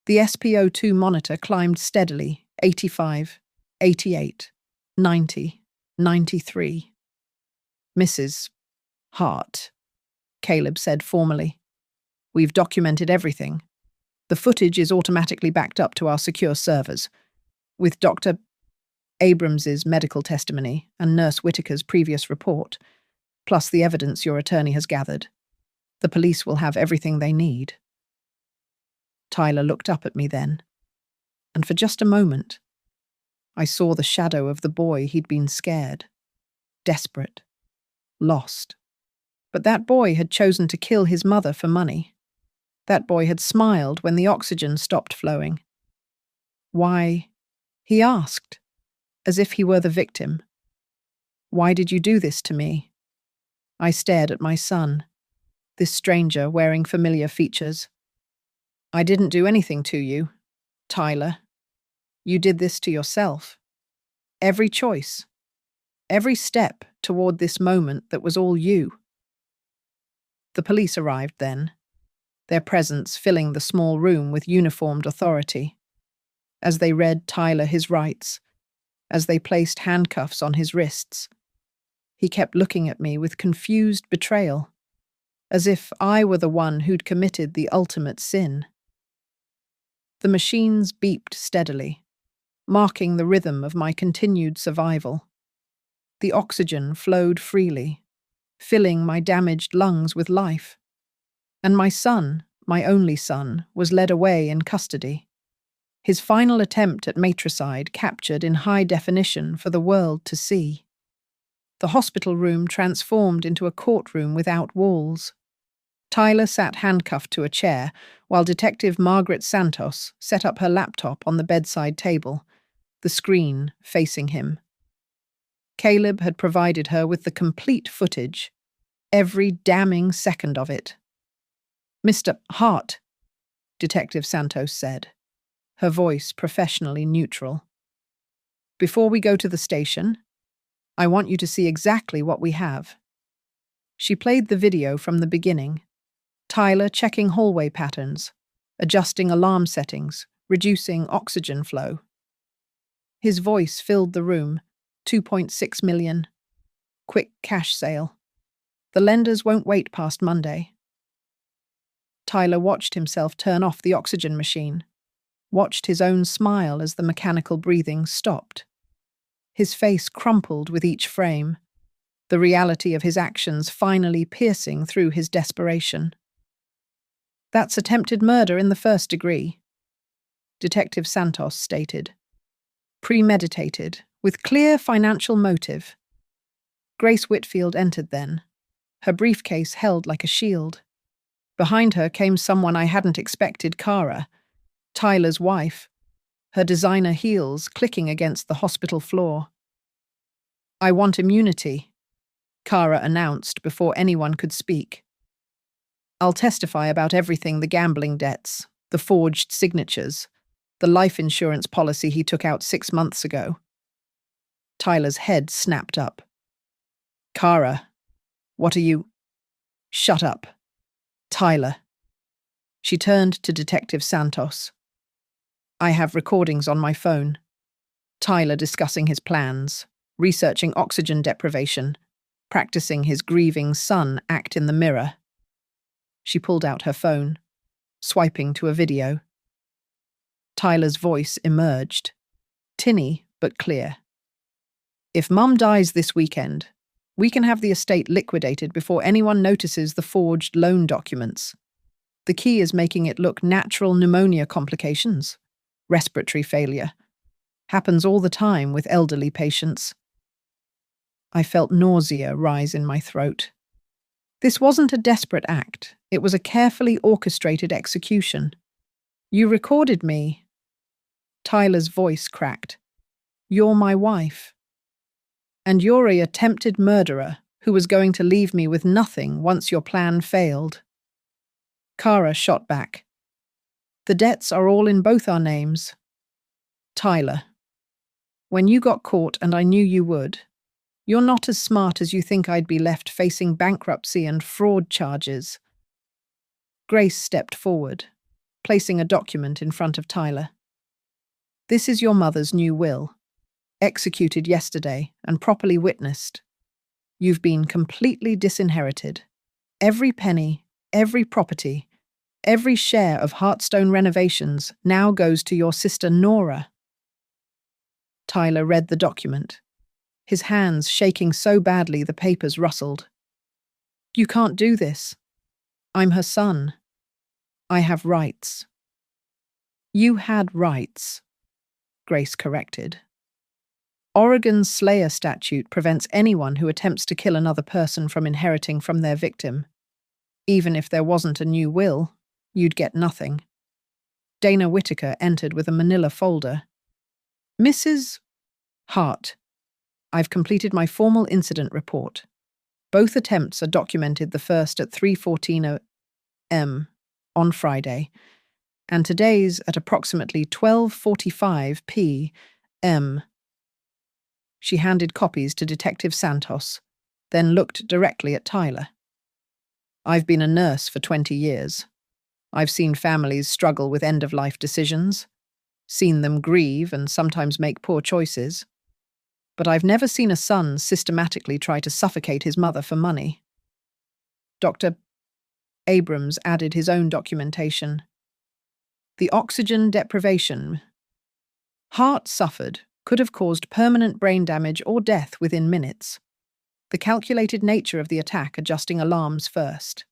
The SpO2 monitor climbed steadily, 85, 88, 90, 93. "Mrs. Hart," Caleb said formally. "We've documented everything. The footage is automatically backed up to our secure servers. With Dr. Abrams's medical testimony and Nurse Whitaker's previous report, plus the evidence your attorney has gathered, the police will have everything they need." Tyler looked up at me then, and for just a moment, I saw the shadow of the boy he'd been scared, desperate, lost. But that boy had chosen to kill his mother for money. That boy had smiled when the oxygen stopped flowing. "Why?" he asked, as if he were the victim. "Why did you do this to me?" I stared at my son, this stranger wearing familiar features. "I didn't do anything to you, Tyler. You did this to yourself. Every choice, every step toward this moment that was all you." The police arrived then, their presence filling the small room with uniformed authority. As they read Tyler his rights, as they placed handcuffs on his wrists, he kept looking at me with confused betrayal, as if I were the one who'd committed the ultimate sin. The machines beeped steadily, marking the rhythm of my continued survival. The oxygen flowed freely, filling my damaged lungs with life. And my son, my only son, was led away in custody. His final attempt at matricide captured in high definition for the world to see. The hospital room transformed into a courtroom without walls. Tyler sat handcuffed to a chair, while Detective Margaret Santos set up her laptop on the bedside table, the screen facing him. Caleb had provided her with the complete footage, every damning second of it. "Mr. Hart," Detective Santos said, her voice professionally neutral. "Before we go to the station, I want you to see exactly what we have." She played the video from the beginning. Tyler checking hallway patterns, adjusting alarm settings, reducing oxygen flow. His voice filled the room. 2.6 million. Quick cash sale. The lenders won't wait past Monday. Tyler watched himself turn off the oxygen machine, watched his own smile as the mechanical breathing stopped. His face crumpled with each frame, the reality of his actions finally piercing through his desperation. That's attempted murder in the first degree, Detective Santos stated. Premeditated, with clear financial motive. Grace Whitfield entered then, her briefcase held like a shield. Behind her came someone I hadn't expected, Kara, Tyler's wife, her designer heels clicking against the hospital floor. I want immunity, Kara announced before anyone could speak. I'll testify about everything: the gambling debts, the forged signatures, the life insurance policy he took out 6 months ago. Tyler's head snapped up. Kara, what are you? Shut up. Tyler. She turned to Detective Santos. I have recordings on my phone. Tyler discussing his plans, researching oxygen deprivation, practicing his grieving son act in the mirror. She pulled out her phone, swiping to a video. Tyler's voice emerged, tinny but clear. If Mum dies this weekend, we can have the estate liquidated before anyone notices the forged loan documents. The key is making it look natural pneumonia complications, respiratory failure. Happens all the time with elderly patients. I felt nausea rise in my throat. This wasn't a desperate act. It was a carefully orchestrated execution. You recorded me. Tyler's voice cracked. You're my wife. And you're a attempted murderer who was going to leave me with nothing once your plan failed. Kara shot back. The debts are all in both our names. Tyler. When you got caught, and I knew you would, you're not as smart as you think I'd be left facing bankruptcy and fraud charges. Grace stepped forward, placing a document in front of Tyler. This is your mother's new will, executed yesterday and properly witnessed. You've been completely disinherited. Every penny, every property, every share of Heartstone Renovations now goes to your sister Nora. Tyler read the document, his hands shaking so badly the papers rustled. You can't do this. I'm her son. I have rights. You had rights, Grace corrected. Oregon's Slayer statute prevents anyone who attempts to kill another person from inheriting from their victim. Even if there wasn't a new will, you'd get nothing. Dana Whitaker entered with a manila folder. Mrs. Hart, I've completed my formal incident report. Both attempts are documented, the first at 3:14 a.m. on Friday, and today's at approximately 12:45 p.m. She handed copies to Detective Santos, then looked directly at Tyler. I've been a nurse for 20 years. I've seen families struggle with end-of-life decisions, seen them grieve and sometimes make poor choices. But I've never seen a son systematically try to suffocate his mother for money. Dr. Abrams added his own documentation. The oxygen deprivation Hart suffered could have caused permanent brain damage or death within minutes. The calculated nature of the attack adjusting alarms first.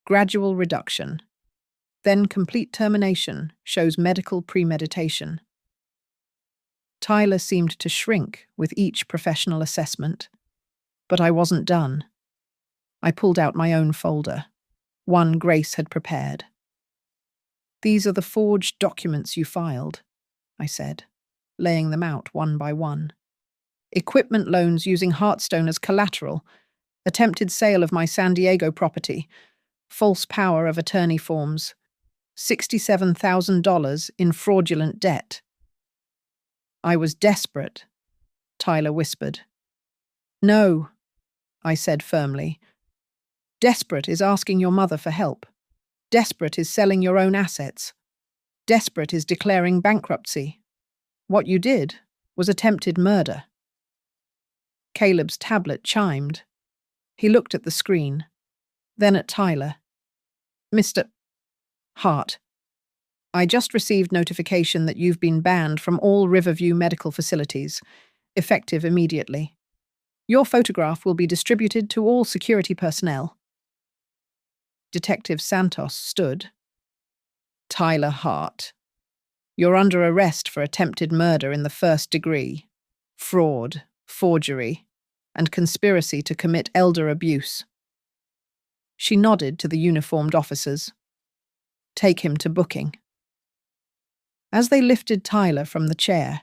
Gradual reduction. Then complete termination shows medical premeditation. Tyler seemed to shrink with each professional assessment. But I wasn't done. I pulled out my own folder, one Grace had prepared. These are the forged documents you filed, I said, laying them out one by one. Equipment loans using Heartstone as collateral, attempted sale of my San Diego property, false power of attorney forms, $67,000 in fraudulent debt. I was desperate, Tyler whispered. No, I said firmly. Desperate is asking your mother for help. Desperate is selling your own assets. Desperate is declaring bankruptcy. What you did was attempted murder. Caleb's tablet chimed. He looked at the screen, then at Tyler. Mr. Hart, I just received notification that you've been banned from all Riverview medical facilities, effective immediately. Your photograph will be distributed to all security personnel. Detective Santos stood. Tyler Hart, you're under arrest for attempted murder in the first degree, fraud, forgery, and conspiracy to commit elder abuse. She nodded to the uniformed officers. Take him to booking. As they lifted Tyler from the chair,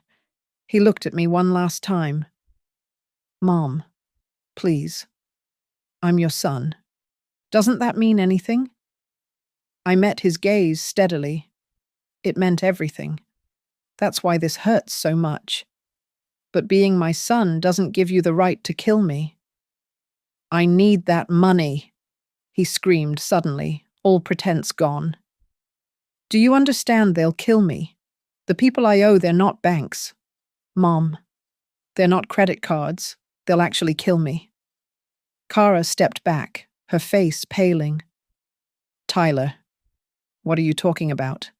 he looked at me one last time. Mom, please. I'm your son. Doesn't that mean anything? I met his gaze steadily. It meant everything. That's why this hurts so much. But being my son doesn't give you the right to kill me. I need that money, he screamed suddenly, all pretense gone. Do you understand they'll kill me? The people I owe, they're not banks. Mom, they're not credit cards. They'll actually kill me. Kara stepped back, her face paling. Tyler, what are you talking about?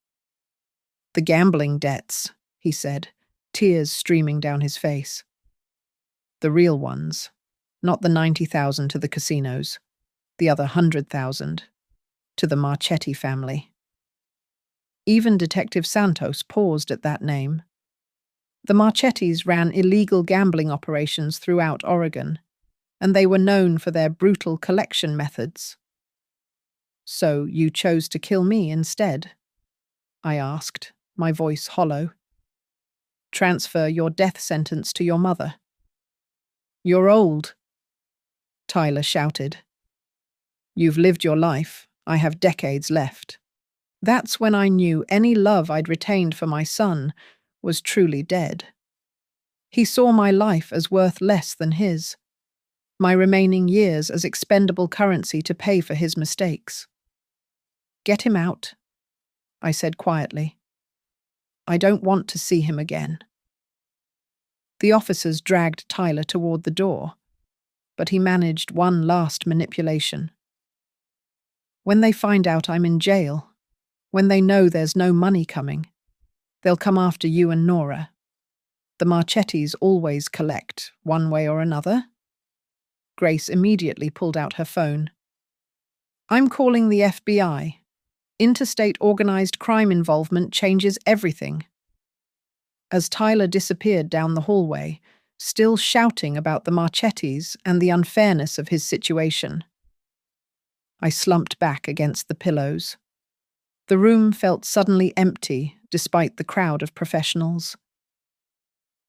The gambling debts, he said, tears streaming down his face. The real ones, not the 90,000 to the casinos, the other 100,000 to the Marchetti family. Even Detective Santos paused at that name. The Marchettis ran illegal gambling operations throughout Oregon, and they were known for their brutal collection methods. So you chose to kill me instead? I asked, my voice hollow. Transfer your death sentence to your mother. You're old, Tyler shouted. You've lived your life. I have decades left. That's when I knew any love I'd retained for my son was truly dead. He saw my life as worth less than his, my remaining years as expendable currency to pay for his mistakes. Get him out, I said quietly. I don't want to see him again. The officers dragged Tyler toward the door, but he managed one last manipulation. When they find out I'm in jail, when they know there's no money coming, they'll come after you and Nora. The Marchettis always collect, one way or another. Grace immediately pulled out her phone. I'm calling the FBI. Interstate organized crime involvement changes everything. As Tyler disappeared down the hallway, still shouting about the Marchettis and the unfairness of his situation, I slumped back against the pillows. The room felt suddenly empty, despite the crowd of professionals.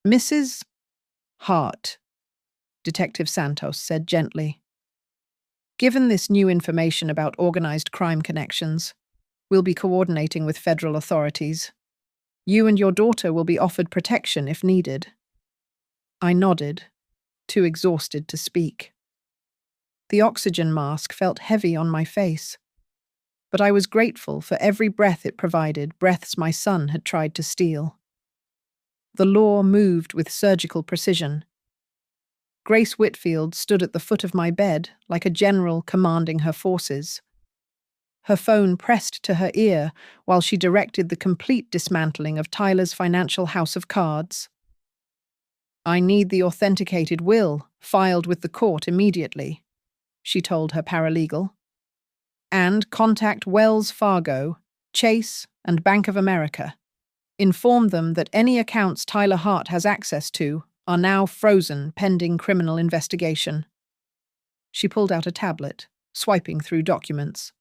Mrs. Hart, Detective Santos said gently. Given this new information about organized crime connections, we'll be coordinating with federal authorities. You and your daughter will be offered protection if needed. I nodded, too exhausted to speak. The oxygen mask felt heavy on my face, but I was grateful for every breath it provided, breaths my son had tried to steal. The law moved with surgical precision. Grace Whitfield stood at the foot of my bed like a general commanding her forces. Her phone pressed to her ear while she directed the complete dismantling of Tyler's financial house of cards. I need the authenticated will filed with the court immediately, she told her paralegal. And contact Wells Fargo, Chase, and Bank of America. Inform them that any accounts Tyler Hart has access to are now frozen pending criminal investigation. She pulled out a tablet, swiping through documents.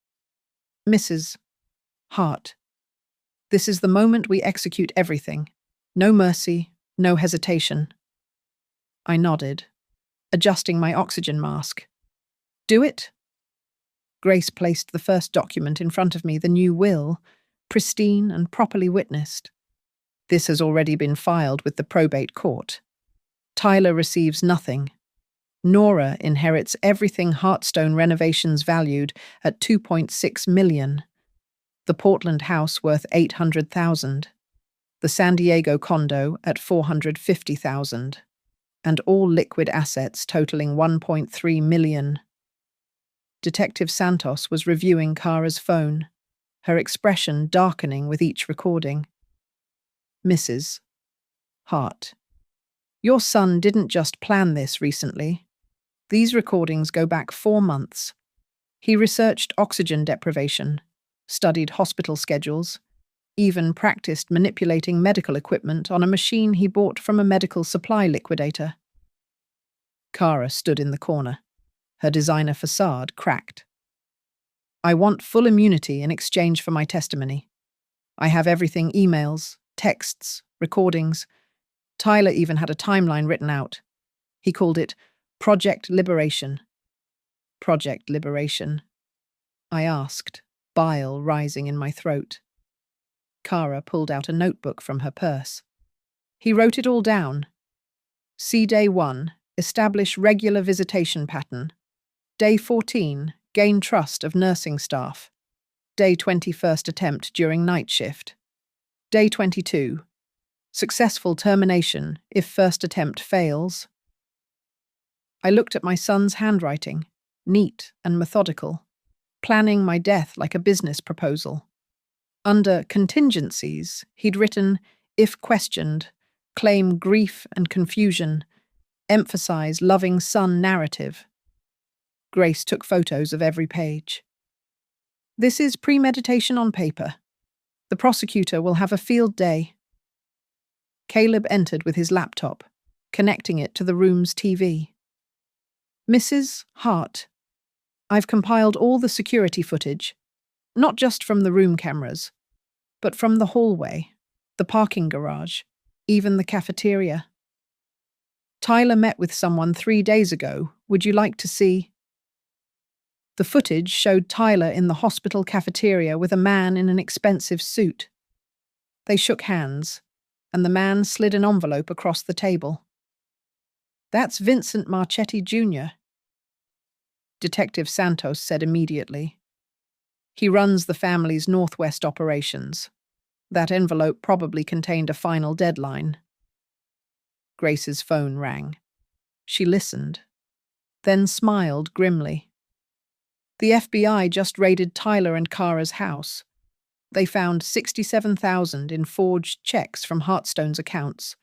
Mrs. Hart, this is the moment we execute everything. No mercy, no hesitation. I nodded, adjusting my oxygen mask. Do it? Grace placed the first document in front of me, the new will, pristine and properly witnessed. This has already been filed with the probate court. Tyler receives nothing. Nora inherits everything Heartstone Renovations valued at $2.6 million, the Portland house worth $800,000, the San Diego condo at $450,000, and all liquid assets totaling $1.3 million. Detective Santos was reviewing Kara's phone, her expression darkening with each recording. Mrs. Hart, your son didn't just plan this recently. These recordings go back 4 months. He researched oxygen deprivation, studied hospital schedules, even practiced manipulating medical equipment on a machine he bought from a medical supply liquidator. Kara stood in the corner, her designer facade cracked. I want full immunity in exchange for my testimony. I have everything: emails, texts, recordings. Tyler even had a timeline written out. He called it Project Liberation. Project Liberation, I asked, bile rising in my throat. Kara pulled out a notebook from her purse. He wrote it all down. See Day 1, establish regular visitation pattern. Day 14, gain trust of nursing staff. Day 21st attempt during night shift. Day 22, successful termination if first attempt fails. I looked at my son's handwriting, neat and methodical, planning my death like a business proposal. Under contingencies, he'd written, if questioned, claim grief and confusion, emphasize loving son narrative. Grace took photos of every page. This is premeditation on paper. The prosecutor will have a field day. Caleb entered with his laptop, connecting it to the room's TV. Mrs. Hart, I've compiled all the security footage, not just from the room cameras, but from the hallway, the parking garage, even the cafeteria. Tyler met with someone 3 days ago. Would you like to see? The footage showed Tyler in the hospital cafeteria with a man in an expensive suit. They shook hands, and the man slid an envelope across the table. That's Vincent Marchetti Jr., Detective Santos said immediately. He runs the family's Northwest operations. That envelope probably contained a final deadline. Grace's phone rang. She listened, then smiled grimly. The FBI just raided Tyler and Kara's house. They found $67,000 in forged checks from Heartstone's accounts,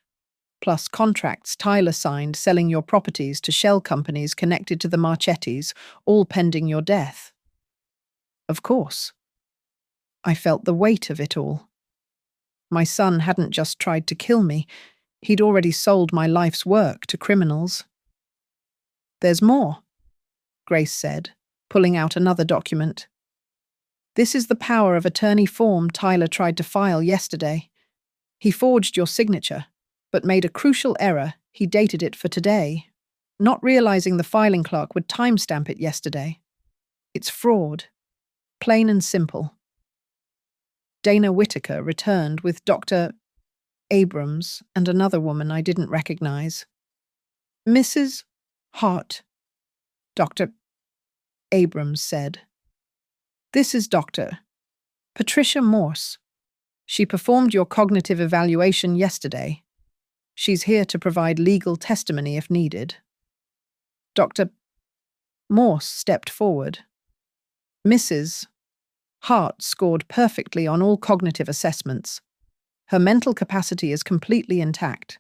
plus contracts Tyler signed selling your properties to shell companies connected to the Marchettis, all pending your death. Of course. I felt the weight of it all. My son hadn't just tried to kill me, he'd already sold my life's work to criminals. There's more, Grace said, pulling out another document. This is the power of attorney form Tyler tried to file yesterday. He forged your signature, but made a crucial error. He dated it for today, not realizing the filing clerk would timestamp it yesterday. It's fraud. Plain and simple. Dana Whitaker returned with Dr. Abrams and another woman I didn't recognize. Mrs. Hart, Dr. Abrams said. This is Dr. Patricia Morse. She performed your cognitive evaluation yesterday. She's here to provide legal testimony if needed. Dr. Morse stepped forward. Mrs. Hart scored perfectly on all cognitive assessments. Her mental capacity is completely intact.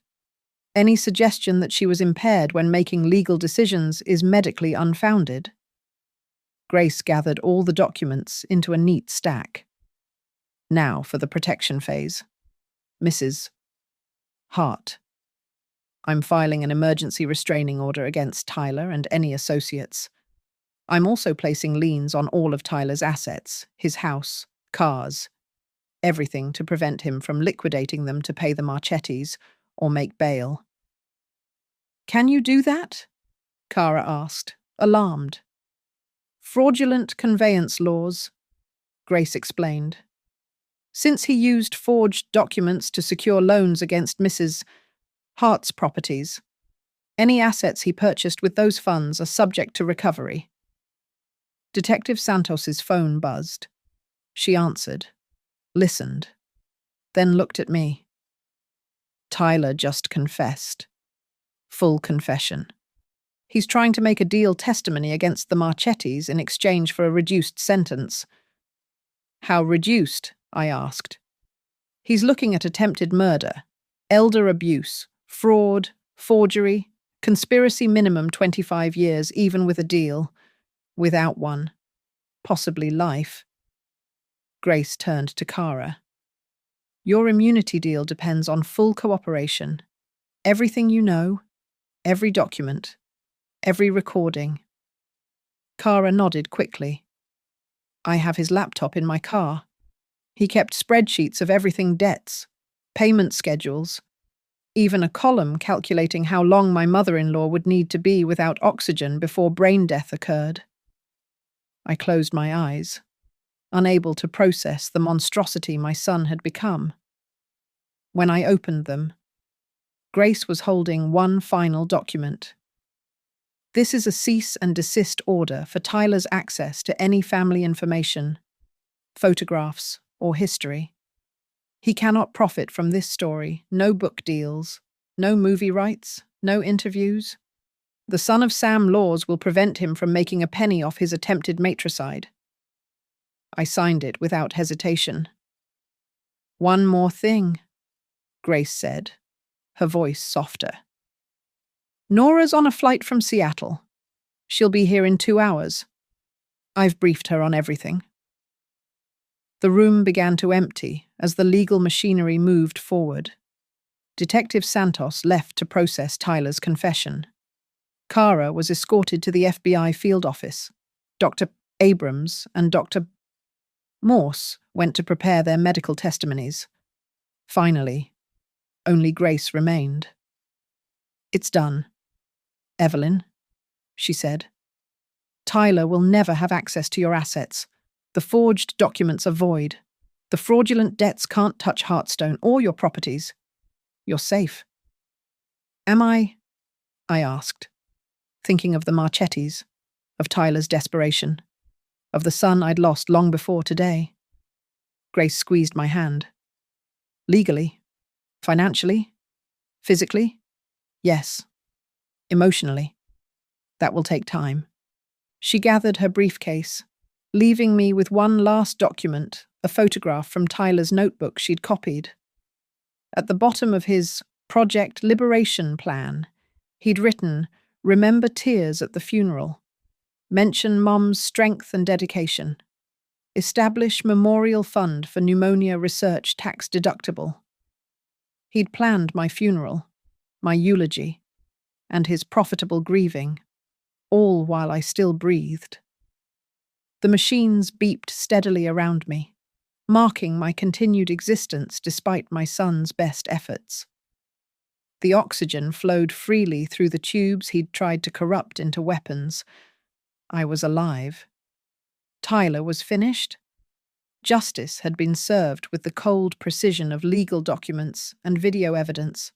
Any suggestion that she was impaired when making legal decisions is medically unfounded. Grace gathered all the documents into a neat stack. Now for the protection phase. Mrs. Hart. I'm filing an emergency restraining order against Tyler and any associates. I'm also placing liens on all of Tyler's assets, his house, cars, everything to prevent him from liquidating them to pay the Marchettis or make bail. Can you do that? Kara asked, alarmed. Fraudulent conveyance laws, Grace explained. Since he used forged documents to secure loans against Mrs. Hart's properties, any assets he purchased with those funds are subject to recovery. Detective Santos's phone buzzed. She answered, listened, then looked at me. Tyler just confessed. Full confession. He's trying to make a deal testimony against the Marchettis in exchange for a reduced sentence. How reduced? I asked. He's looking at attempted murder, elder abuse, fraud, forgery, conspiracy minimum 25 years, even with a deal. Without one. Possibly life. Grace turned to Kara. Your immunity deal depends on full cooperation. Everything you know, every document, every recording. Kara nodded quickly. I have his laptop in my car. He kept spreadsheets of everything: debts, payment schedules, even a column calculating how long my mother-in-law would need to be without oxygen before brain death occurred. I closed my eyes, unable to process the monstrosity my son had become. When I opened them, Grace was holding one final document. This is a cease and desist order for Tyler's access to any family information, photographs, or history. He cannot profit from this story. No book deals, no movie rights, no interviews. The son of Sam laws will prevent him from making a penny off his attempted matricide. I signed it without hesitation. One more thing, Grace said, her voice softer. Nora's on a flight from Seattle. She'll be here in 2 hours. I've briefed her on everything. The room began to empty as the legal machinery moved forward. Detective Santos left to process Tyler's confession. Kara was escorted to the FBI field office. Dr. Abrams and Dr. Morse went to prepare their medical testimonies. Finally, only Grace remained. It's done. Evelyn, she said. Tyler will never have access to your assets. The forged documents are void. The fraudulent debts can't touch Heartstone or your properties. You're safe. Am I? I asked, thinking of the Marchettis, of Tyler's desperation, of the son I'd lost long before today. Grace squeezed my hand. Legally, financially, physically, yes. Emotionally, that will take time. She gathered her briefcase, leaving me with one last document, a photograph from Tyler's notebook she'd copied. At the bottom of his Project Liberation plan, he'd written, "Remember tears at the funeral. Mention Mom's strength and dedication. Establish memorial fund for pneumonia research tax deductible." He'd planned my funeral, my eulogy, and his profitable grieving, all while I still breathed. The machines beeped steadily around me, marking my continued existence despite my son's best efforts. The oxygen flowed freely through the tubes he'd tried to corrupt into weapons. I was alive. Tyler was finished. Justice had been served with the cold precision of legal documents and video evidence.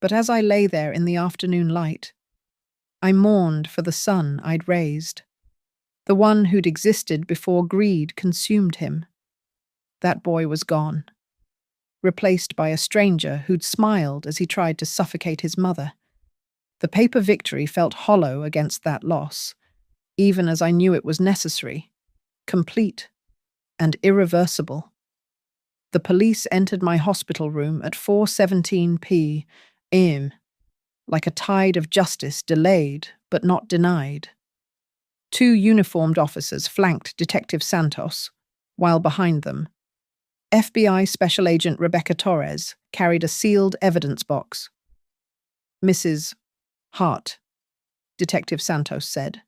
But as I lay there in the afternoon light, I mourned for the son I'd raised, the one who'd existed before greed consumed him. That boy was gone, replaced by a stranger who'd smiled as he tried to suffocate his mother. The paper victory felt hollow against that loss, even as I knew it was necessary, complete, and irreversible. The police entered my hospital room at 4:17 p.m., like a tide of justice delayed but not denied. 2 uniformed officers flanked Detective Santos, while behind them, FBI Special Agent Rebecca Torres carried a sealed evidence box. "Mrs. Hart," Detective Santos said.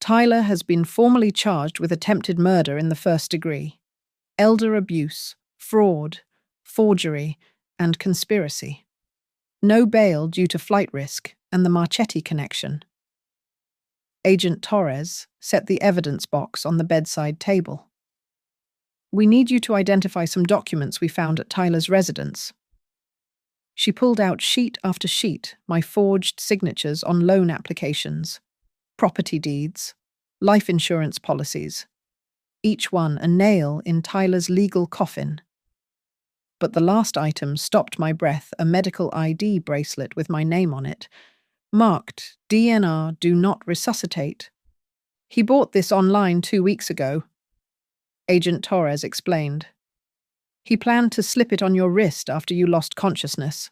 "Tyler has been formally charged with attempted murder in the 1st degree, elder abuse, fraud, forgery, and conspiracy. No bail due to flight risk and the Marchetti connection." Agent Torres set the evidence box on the bedside table. "We need you to identify some documents we found at Tyler's residence." She pulled out sheet after sheet my forged signatures on loan applications, property deeds, life insurance policies, each one a nail in Tyler's legal coffin. But the last item stopped my breath, a medical ID bracelet with my name on it, marked DNR Do Not Resuscitate. He bought this online 2 weeks ago, Agent Torres explained. He planned to slip it on your wrist after you lost consciousness.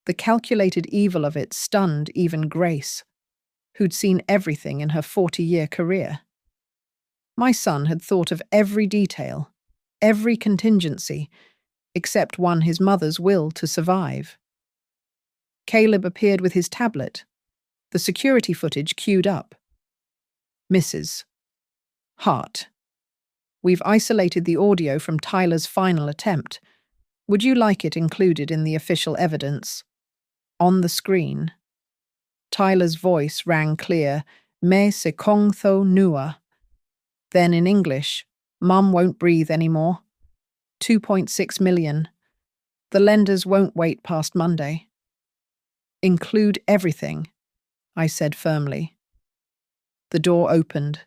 The calculated evil of it stunned even Grace, who'd seen everything in her 40-year career. My son had thought of every detail, every contingency, except one: his mother's will to survive. Caleb appeared with his tablet, the security footage queued up. Mrs. Hart. We've isolated the audio from Tyler's final attempt. Would you like it included in the official evidence? On the screen, Tyler's voice rang clear, Me se kong tho nua. Then in English, Mum won't breathe anymore. 2.6 million. The lenders won't wait past Monday. Include everything, I said firmly. The door opened,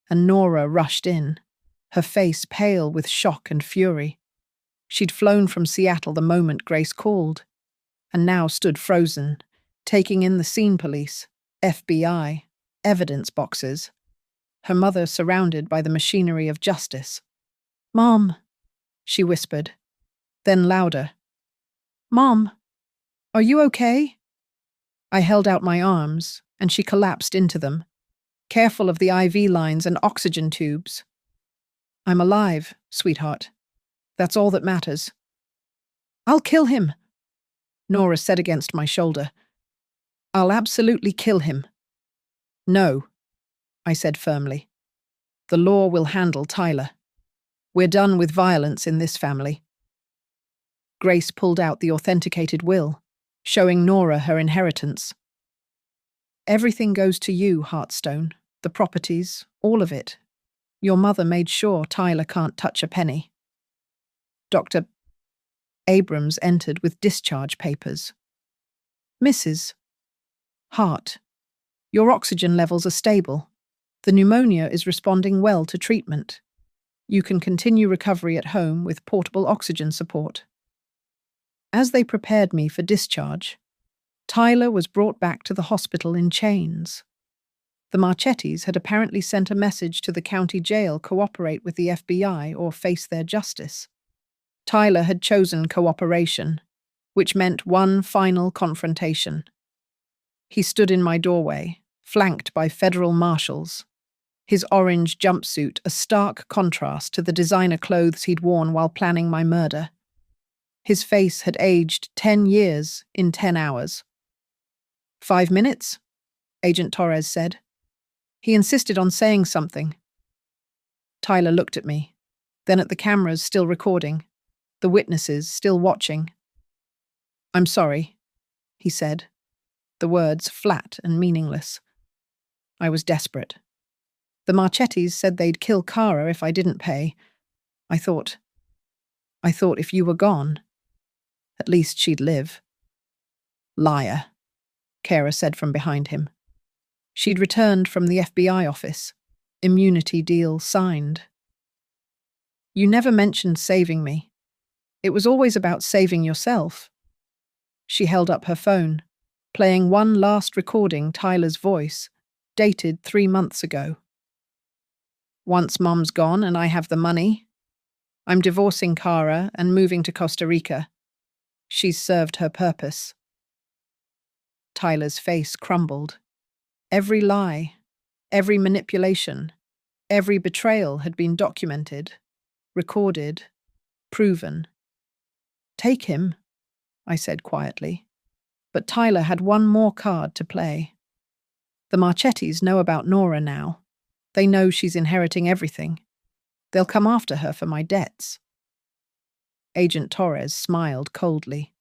and Nora rushed in, her face pale with shock and fury. She'd flown from Seattle the moment Grace called, and now stood frozen, taking in the scene police, FBI, evidence boxes, her mother surrounded by the machinery of justice. Mom, she whispered, then louder. Mom, are you okay? I held out my arms, and she collapsed into them, careful of the IV lines and oxygen tubes. I'm alive, sweetheart. That's all that matters. I'll kill him, Nora said against my shoulder. I'll absolutely kill him. No, I said firmly. The law will handle Tyler. We're done with violence in this family. Grace pulled out the authenticated will, showing Nora her inheritance. Everything goes to you, Heartstone, the properties, all of it. Your mother made sure Tyler can't touch a penny. Dr. Abrams entered with discharge papers. Mrs. Hart, your oxygen levels are stable. The pneumonia is responding well to treatment. You can continue recovery at home with portable oxygen support. As they prepared me for discharge, Tyler was brought back to the hospital in chains. The Marchettis had apparently sent a message to the county jail: cooperate with the FBI or face their justice. Tyler had chosen cooperation, which meant one final confrontation. He stood in my doorway, flanked by federal marshals, his orange jumpsuit a stark contrast to the designer clothes he'd worn while planning my murder. His face had aged 10 years in 10 hours. 5 minutes, Agent Torres said. He insisted on saying something. Tyler looked at me, then at the cameras still recording, the witnesses still watching. I'm sorry, he said, the words flat and meaningless. I was desperate. The Marchettis said they'd kill Kara if I didn't pay. I thought if you were gone, at least she'd live. Liar, Kara said from behind him. She'd returned from the FBI office. Immunity deal signed. You never mentioned saving me. It was always about saving yourself. She held up her phone, playing one last recording, Tyler's voice, dated 3 months ago. Once Mom's gone and I have the money, I'm divorcing Kara and moving to Costa Rica. She's served her purpose. Tyler's face crumbled. Every lie, every manipulation, every betrayal had been documented, recorded, proven. Take him, I said quietly. But Tyler had one more card to play. The Marchettis know about Nora now. They know she's inheriting everything. They'll come after her for my debts. Agent Torres smiled coldly.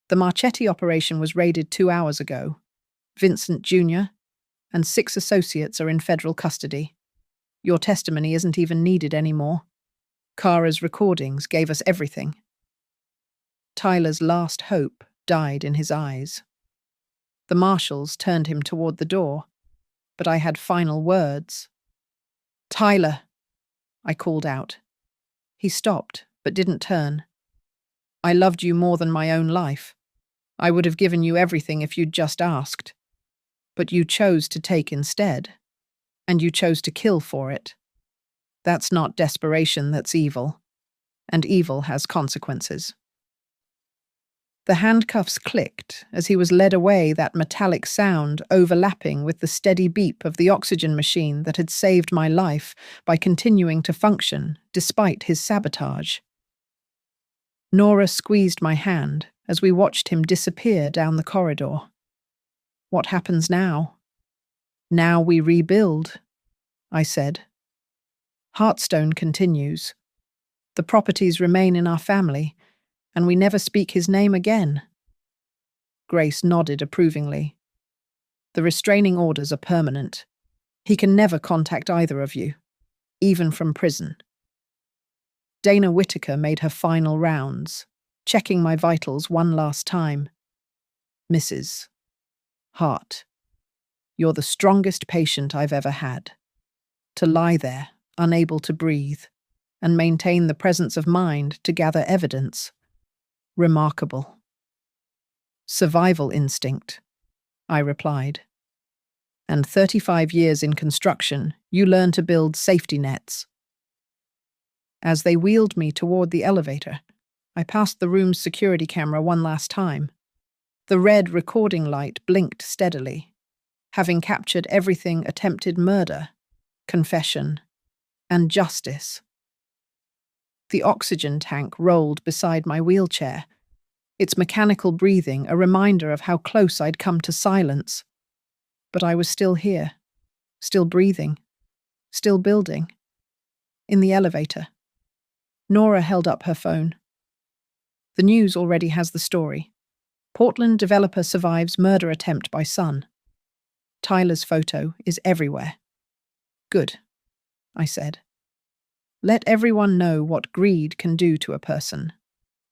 The Marchetti operation was raided 2 hours ago. Vincent Jr. and 6 associates are in federal custody. Your testimony isn't even needed anymore. Kara's recordings gave us everything. Tyler's last hope died in his eyes. The marshals turned him toward the door, but I had final words. Tyler, I called out. He stopped, but didn't turn. I loved you more than my own life. I would have given you everything if you'd just asked. But you chose to take instead. And you chose to kill for it. That's not desperation, that's evil. And evil has consequences. The handcuffs clicked as he was led away, that metallic sound overlapping with the steady beep of the oxygen machine that had saved my life by continuing to function despite his sabotage. Nora squeezed my hand as we watched him disappear down the corridor. What happens now? Now we rebuild, I said. Heartstone continues. The properties remain in our family, and we never speak his name again. Grace nodded approvingly. The restraining orders are permanent. He can never contact either of you, even from prison. Dana Whitaker made her final rounds, checking my vitals one last time. Mrs. Hart, you're the strongest patient I've ever had. To lie there, unable to breathe, and maintain the presence of mind to gather evidence. Remarkable. Survival instinct, I replied. And 35 years in construction, you learn to build safety nets. As they wheeled me toward the elevator, I passed the room's security camera one last time. The red recording light blinked steadily, having captured everything: attempted murder, confession, and justice. The oxygen tank rolled beside my wheelchair, its mechanical breathing a reminder of how close I'd come to silence. But I was still here, still breathing, still building. In the elevator, Nora held up her phone. The news already has the story. Portland developer survives murder attempt by son. Tyler's photo is everywhere. Good, I said. Let everyone know what greed can do to a person.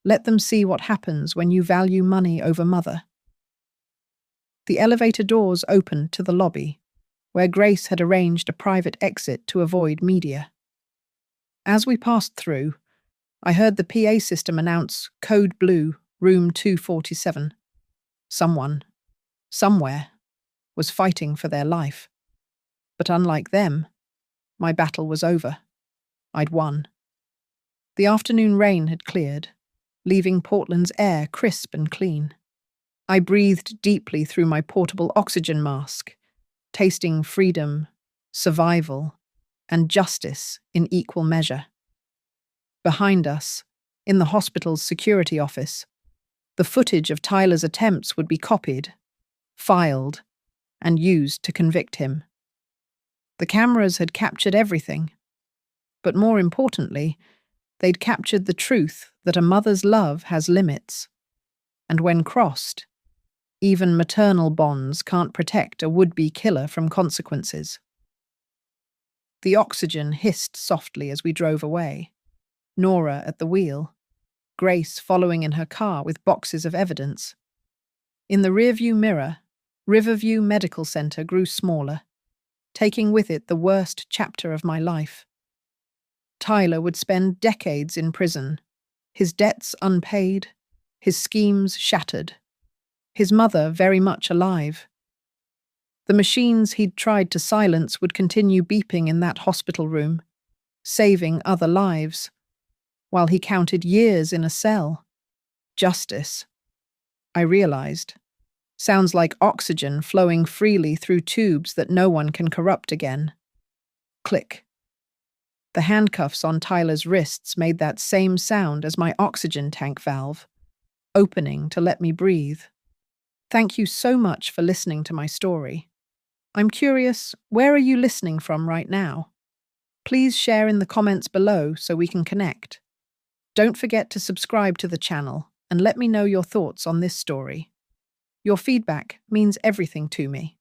Let them see what happens when you value money over mother. The elevator doors opened to the lobby, where Grace had arranged a private exit to avoid media. As we passed through, I heard the PA system announce Code Blue, Room 247. Someone, somewhere, was fighting for their life. But unlike them, my battle was over. I'd won. The afternoon rain had cleared, leaving Portland's air crisp and clean. I breathed deeply through my portable oxygen mask, tasting freedom, survival, and justice in equal measure. Behind us, in the hospital's security office, the footage of Tyler's attempts would be copied, filed, and used to convict him. The cameras had captured everything, but more importantly, they'd captured the truth that a mother's love has limits, and when crossed, even maternal bonds can't protect a would-be killer from consequences. The oxygen hissed softly as we drove away, Nora at the wheel, Grace following in her car with boxes of evidence. In the rearview mirror, Riverview Medical Center grew smaller, taking with it the worst chapter of my life. Tyler would spend decades in prison, his debts unpaid, his schemes shattered, his mother very much alive. The machines he'd tried to silence would continue beeping in that hospital room, saving other lives, while he counted years in a cell. Justice, I realized, sounds like oxygen flowing freely through tubes that no one can corrupt again. Click. The handcuffs on Tyler's wrists made that same sound as my oxygen tank valve, opening to let me breathe. Thank you so much for listening to my story. I'm curious, where are you listening from right now? Please share in the comments below so we can connect. Don't forget to subscribe to the channel and let me know your thoughts on this story. Your feedback means everything to me.